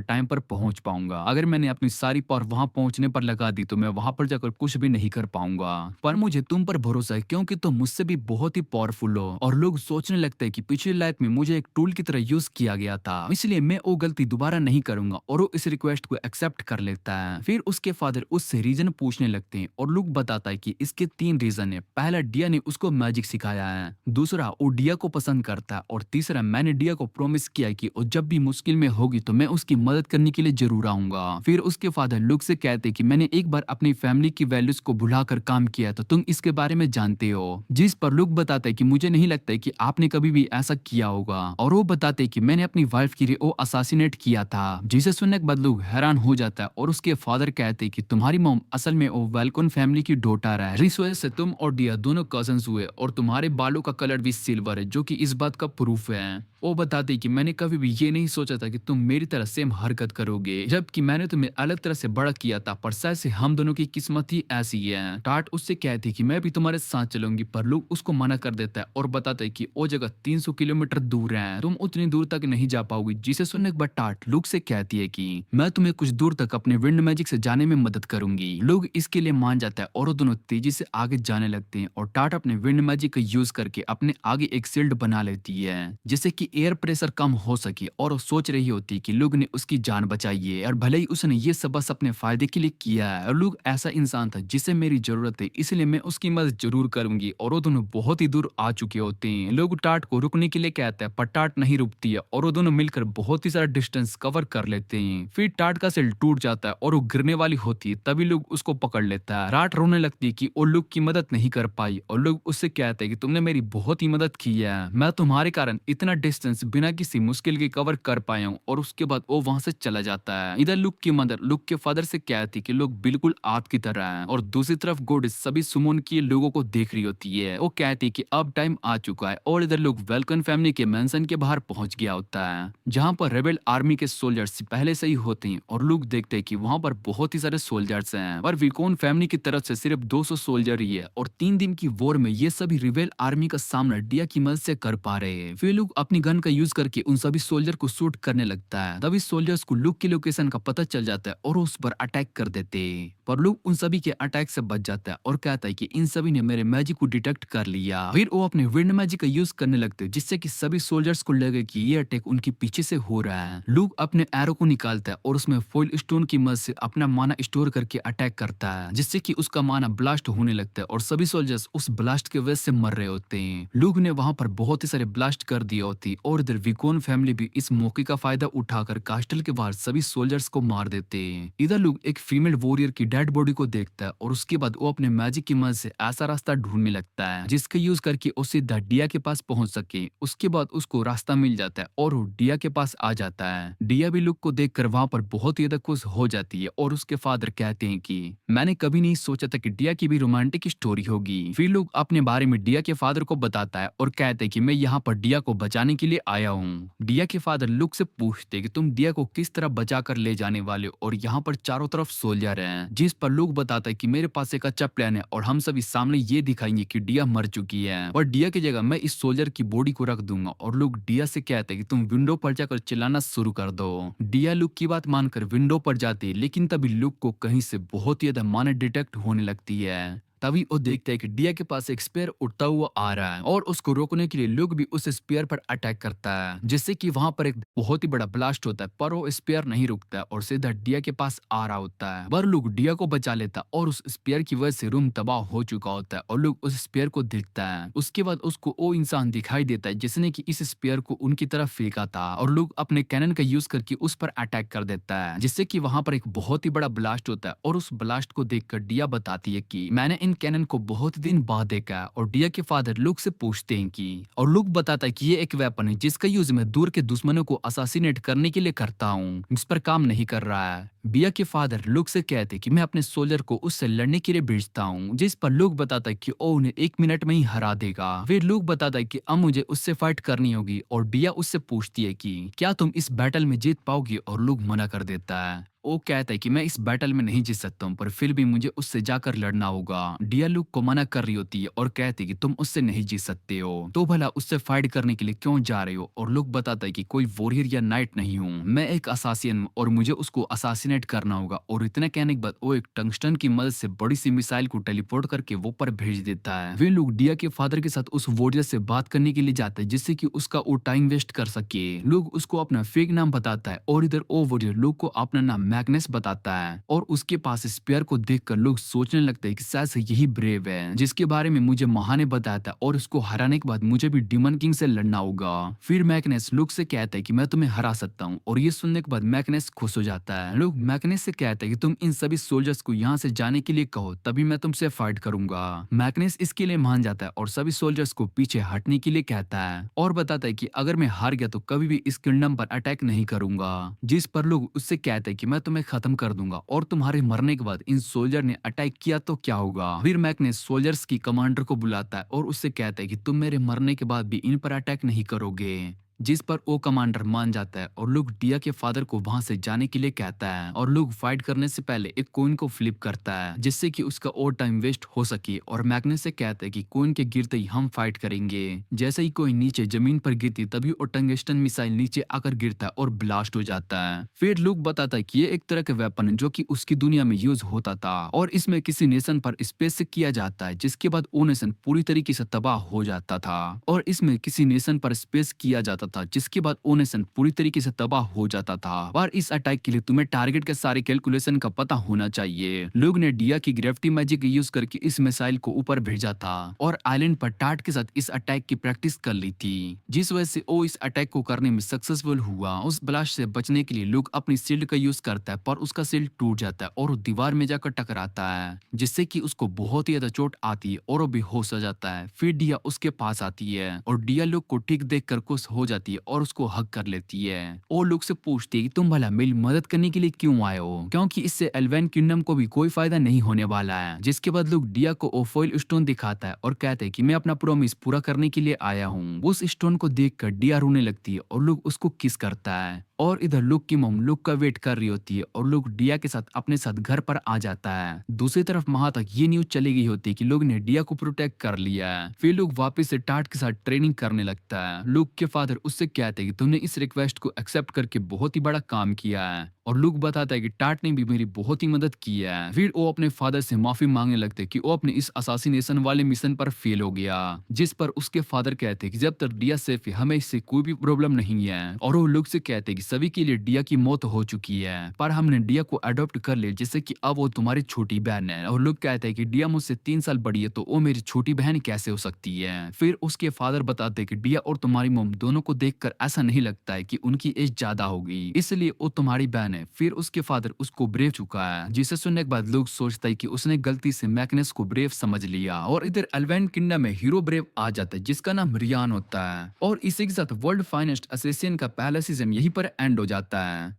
टाइम पर पहुंच पाऊंगा। अगर मैंने अपनी सारी पावर वहां पहुंचने पर लगा दी तो मैं वहां पर जाकर कुछ भी नहीं कर पाऊंगा। पर मुझे तुम पर भरोसा है क्योंकि तुम मुझसे भी बहुत ही पावरफुल हो। और लोग सोचने लगते हैं कि पिछली लाइफ में मुझे एक टूल की तरह यूज किया गया था, इसलिए मैं वो गलती दोबारा नहीं करूंगा और वो इस रिक्वेस्ट को एक्सेप्ट कर लेता है। फिर उसके फादर उससे रीजन पूछने लगते हैं और लुक बताता है कि इसके 3 रीजन है। पहला, डिया ने उसको मैजिक सिखाया है, दूसरा वो डिया को पसंद करता है और तीसरा मैंने डिया को प्रॉमिस किया है कि वो जब भी मुश्किल में होगी तो मैं उसकी मदद करने के लिए जरूर आऊंगा। फिर उसके फादर लुक से कहते कि मैंने एक बार अपनी फैमिली की वैल्यूज को भुलाकर काम किया तो तुम इसके बारे में जानते हो। जिस पर लुक बताता है कि मुझे नहीं लगता है कि आपने कभी भी ऐसा किया होगा और वो बताते कि मैंने अपनी वाइफ के लिए वो असासिनेट किया था। जिसे सुनने के बाद लुक हैरान हो जाता है और उसके फादर कहते कि तुम्हारी मॉम असल में वो वेलकोन फैमिली की डॉटर है, इस वजह से तुम और डिया दोनों कजन्स हुए और तुम्हारे बालों का कलर भी सिल्वर है जो कि इस बात का प्रूफ है। वो बताते कि मैंने कभी भी ये नहीं सोचा था कि तुम मेरी तरह सेम हरकत करोगे, जबकि मैंने तुम्हें अलग तरह से बड़ा किया था पर शायद से हम दोनों की किस्मत ही ऐसी है। टाट उससे कहती कि मैं भी तुम्हारे साथ चलूंगी पर लुक उसको मना कर देता है और बताता है कि वो जगह 300 किलोमीटर दूर है, तुम उतनी दूर तक नहीं जा पाओगी। जिसे सुनने के बाद टाट लुक से कहती है कि मैं तुम्हें कुछ दूर तक अपने विंड मैजिक से जाने में मदद करूंगी। लोग इसके लिए मान जाता है और वो दोनों तेजी से आगे जाने लगते हैं और टाट अपने विंड मैजिक का यूज करके अपने आगे एक शील्ड बना लेती है जिससे कि एयर प्रेशर कम हो सके। और वो सोच रही होती कि लुक ने उसकी जान बचाई है और भले ही उसने ये सब बस अपने फायदे के लिए किया है और लुक ऐसा इंसान था जिसे मेरी जरूरत है, इसलिए मैं उसकी मदद जरूर करूंगी। और वो दोनों बहुत ही दूर आ चुके होते हैं। लोग टाट को रुकने के लिए कहते हैं पर टाट नहीं रुकती है और वो दोनों मिलकर बहुत ही सारा डिस्टेंस कवर कर लेते हैं। फिर टाट का सेल टूट जाता है और वो गिरने वाली होती है, तभी लोग उसको पकड़ लेता है। टाट रोने लगती है कि वो लुक की मदद नहीं कर पाई और लोग उससे कहते हैं कि तुमने मेरी बहुत ही मदद की है, मैं तुम्हारे कारण इतना डिस्टेंस बिना किसी मुश्किल के कवर कर पाया हूँ। और उसके बाद वो वहां से चला जाता है। इधर लुक की मदर लुक के फादर से कहती कि लोग बिल्कुल आपकी तरह हैं और दूसरी तरफ गोडेस सभी सुमन के लोगों को देख रही होती है। वो कहती कि अब टाइम आ चुका है। और इधर लोग वेलकन फैमिली के मेंशन के बाहर पहुंच गया होता है, जहां पर रेबेल आर्मी के सोल्जर्स पहले से ही होते हैं और लुक देखते हैं कि वहां पर बहुत ही सारे सोल्जर्स हैं, पर विकोन फैमिली की तरफ से सिर्फ 200 सोल्जर ही है और 3 दिन की वॉर में ये सभी रिबेल आर्मी का सामना डिया की मदद से कर पा रहे हैं। फिर लुक अपनी गन का यूज करके उन सभी सोल्जर को शूट करने लगता है। तभी सोल्जर्स को लुक की लोकेशन का पता चल जाता है और उस पर अटैक कर देते हैं, पर लुक उन सभी के अटैक से बच जाता है और कहता है कि इन सभी ने मेरे मैजिक को डिटेक्ट कर लिया। फिर वो अपने विंड मैजिक का यूज करने लगते हैं, जिससे कि सभी सोल्जर्स को लगे कि ये अटैक उनके पीछे से हो रहा है। लुक अपने एरो को निकालता है और उसमें फॉइल स्टोन की मदद से अपना माना स्टोर करके अटैक करता है, जिससे कि उसका माना ब्लास्ट होने लगता है और सभी सोल्जर्स उस ब्लास्ट के वजह से मर रहे होते हैं। लुक ने वहां पर बहुत ही सारे ब्लास्ट कर दिए होती और इधर विकोन फैमिली भी इस मौके का फायदा उठाकर कास्टल के बाहर सभी सोल्जर्स को मार देते हैं। इधर लुक एक फीमेल वॉरियर की डेड बॉडी को देखता है और उसके बाद वो अपने मैजिक की मदद से ऐसा रास्ता ढूंढने लगता है जिसका यूज करके वो सीधा डिया के पास पहुंच सके। उसके बाद उसको रास्ता मिल जाता है और वो डिया के पास आ जाता है। डिया भी लुक को देखकर वहां पर बहुत ही ज्यादा खुश हो जाती है और उसके फादर कहते हैं कि मैंने कभी नहीं सोचा था कि डिया की भी रोमांटिक स्टोरी होगी। फिर लुक अपने बारे में डिया के फादर को बताता है और कहते हैं कि मैं यहाँ पर डिया को बचाने के लिए आया हूँ। डिया के फादर लुक से पूछते कि तुम डिया को किस तरह बचा कर ले जाने वाले हो और यहाँ पर चारों तरफ सोल्जर हैं, जिस पर लुक बताता है कि मेरे पास एक अच्छा प्लान है और हम सभी सामने ये दिखाएंगे कि डिया मर चुकी है और डिया की जगह मैं इस सोल्जर की बॉडी को रख दूंगा। और लुक डिया से कहते हैं कि तुम विंडो पर जाकर चिल्लाना शुरू कर दो। डिया लुक की बात मानकर विंडो पर जाती है, लेकिन तभी लुक को कहीं से बहुत ही ज्यादा माना डिटेक्ट होने लगती है। तभी वो देखते हैं कि डिया के पास एक स्पेयर उड़ता हुआ आ रहा है और उसको रोकने के लिए लुक भी उस स्पेयर पर अटैक करता है, जिससे कि वहां पर एक बहुत ही बड़ा ब्लास्ट होता है, पर वो स्पेयर नहीं रुकता है और सीधा डिया के पास आ रहा होता है। पर लुक डिया को बचा लेता है और उस स्पेयर की वजह से रूम तबाह हो चुका होता है और लुक उस स्पेयर को देखता है। उसके बाद उसको वो इंसान दिखाई देता है जिसने की इस स्पेयर को उनकी तरफ फेंका था और लुक अपने कैनन का यूज करके उस पर अटैक कर देता है, जिससे कि वहां पर एक बहुत ही बड़ा ब्लास्ट होता है। और उस ब्लास्ट को देखकर डिया बताती है कि मैंने इन कैनन को बहुत दिन बाद देखा है। और डिया के फादर लुक से पूछते हैं कि और लुक बताता है कि ये एक वेपन है जिसका यूज मैं दूर के दुश्मनों को असासिनेट करने के लिए करता हूँ, इस पर काम नहीं कर रहा है। डिया के फादर लुक से कहते कि मैं अपने सोल्जर को उससे लड़ने के लिए भेजता हूँ, जिस पर लुक बताता है कि वो उन्हें 1 मिनट में ही हरा देगा। फिर लुक बताता है कि अब मुझे उससे फाइट करनी होगी और डिया उससे पूछती है कि क्या तुम इस बैटल में जीत पाओगी और लुक मना कर देता है। वो कहता है कि मैं इस बैटल में नहीं जीत सकता हूँ, पर फिर भी मुझे उससे जाकर लड़ना होगा। डिया लुक को मना कर रही होती है और कहती है कि तुम उससे नहीं जीत सकते हो, तो भला उससे फाइट करने के लिए क्यों जा रहे हो। और लुक बताता है कि कोई वॉरियर या नाइट नहीं हूँ, मैं एक असासिन हूँ और मुझे उसको असासिनेट करना होगा। और इतना कहने के बाद वो एक टंगस्टन की मदद से बड़ी सी मिसाइल को टेलीपोर्ट करके वो पर भेज देता है। वे लोग डिया के फादर के साथ उस वॉरियर से बात करने के लिए जाते हैं, जिससे कि उसका वो टाइम वेस्ट कर सके। लोग उसको अपना फेक नाम बताता है और इधर ओ वॉरियर लोग को अपना नाम मैग्नेस बताता है और उसके पास स्पेयर को देखकर लोग सोचने लगते हैं कि शायद से यही ब्रेव है जिसके बारे में मुझे महा ने बताया था और उसको हराने के बाद मुझे भी डिमन किंग से लड़ना होगा। फिर मैग्नेस लुक से कहता है कि मैं तुम्हें हरा सकता हूँ और ये सुनने के बाद मैग्नेस खुश हो जाता है। लोग मैग्नेस से कहता है कि तुम इन सभी सोल्जर्स को यहाँ से जाने के लिए कहो, तभी मैं तुमसे फाइट करूंगा। मैग्नेस इसके लिए मान जाता है और सभी सोल्जर्स को पीछे हटने के लिए कहता है और बताता है कि अगर मैं हार गया तो कभी भी इस किंगडम पर अटैक नहीं करूंगा, जिस पर लोग उससे कहते हैं कि मैं तुम्हें खत्म कर दूंगा और तुम्हारे मरने के बाद इन सोल्जर ने अटैक किया तो क्या होगा। फिर मैग्नेस सोल्जर्स की कमांडर को बुलाता है और उससे कहता है कि तुम मेरे मरने के बाद भी इन पर अटैक नहीं करोगे, जिस पर वो कमांडर मान जाता है और लुक डिया के फादर को वहां से जाने के लिए कहता है। और लुक फाइट करने से पहले एक कोइन को फ्लिप करता है जिससे कि उसका और टाइम वेस्ट हो सके और मैग्नेस से कहता है कि कोइन के गिरते ही हम फाइट करेंगे। जैसे ही कोइन नीचे जमीन पर गिरती तभी वो टंगस्टन मिसाइल नीचे आकर गिरता है और ब्लास्ट हो जाता है। फिर लुक बताता है कि ये एक तरह का वेपन है जो कि उसकी दुनिया में यूज होता था और इसमें किसी नेशन पर स्पेस से किया जाता है, जिसके बाद वो नेशन पूरी तरीके से तबाह हो जाता था। और इसमें किसी नेशन पर स्पेस किया जाता था जिसके बाद वो नेशन पूरी तरीके से तबाह हो जाता था। और इस अटैक के लिए तुम्हें टारगेट के सारे कैलकुलेशन का पता होना चाहिए। लोग ने डिया की ग्रेविटी मैजिक यूज करके इस मिसाइल को ऊपर भेजा था और आइलैंड पर टाट के साथ इस अटैक की प्रैक्टिस कर ली थी, जिस वजह से वो इस अटैक को करने में सक्सेसफुल हुआ। उस ब्लास्ट से बचने के लिए लोग अपनी शील्ड का यूज करता है, पर उसका शील्ड टूट जाता है और वो दीवार में जाकर टकराता है, जिससे कि उसको बहुत ही ज्यादा चोट आती है और वो बेहोश हो जाता है। फिर डिया उसके पास आती है और डिया लोग को ठीक देखकर खुश हो जाती है और उसको हक कर लेती है और लोग से पूछती है कि तुम भला मेरी मदद करने के लिए क्यों आए हो, क्योंकि इससे एल्वेन किंगडम को भी कोई फायदा नहीं होने वाला है। जिसके बाद लोग डिया को ओफोइल स्टोन दिखाता है और कहते हैं कि मैं अपना प्रॉमिस पूरा करने के लिए आया हूँ। उस स्टोन को देखकर डिया रोने लगती है और लोग उसको किस करता है और इधर लुक की मॉम लुक का वेट कर रही होती है और लुक डिया के साथ अपने साथ घर पर आ जाता है। दूसरी तरफ वहां तक ये न्यूज चली गई होती है कि लोग ने डिया को प्रोटेक्ट कर लिया है। फिर लोग वापस से टाट के साथ ट्रेनिंग करने लगता है। लुक के फादर उससे कहते हैं कि तुमने इस रिक्वेस्ट को एक्सेप्ट करके बहुत ही बड़ा काम किया है और लुक बताता है कि टाट ने भी मेरी बहुत ही मदद की है। फिर वो अपने फादर से माफी मांगने लगते कि वो अपने इस असासिनेशन वाले मिशन पर फेल हो गया, जिस पर उसके फादर कहते कि जब तक डिया सेफ है हमें इससे कोई भी प्रॉब्लम नहीं है। और वो लुक से कहते कि सभी के लिए डिया की मौत हो चुकी है पर हमने डिया को अडॉप्ट कर लिया जिससे कि अब वो तुम्हारी छोटी बहन है। और लुक कहते हैं कि डिया मुझसे 3 साल बड़ी है तो वो मेरी छोटी बहन कैसे हो सकती है। फिर उसके फादर बताते कि डिया और तुम्हारी मोम दोनों को देखकर ऐसा नहीं लगता है कि उनकी एज ज्यादा होगी, इसलिए वो तुम्हारी बहन है। फिर उसके फादर उसको ब्रेव चुका है, जिसे सुनने के बाद लोग सोचता है कि उसने गलती से मैग्नस को ब्रेव समझ लिया। और इधर एल्वेन किंगडम में हीरो ब्रेव आ जाता है जिसका नाम रियान होता है और इसी के साथ वर्ल्ड फाइनेस्ट असेसियन का पहला सीजन यहीं पर एंड हो जाता है।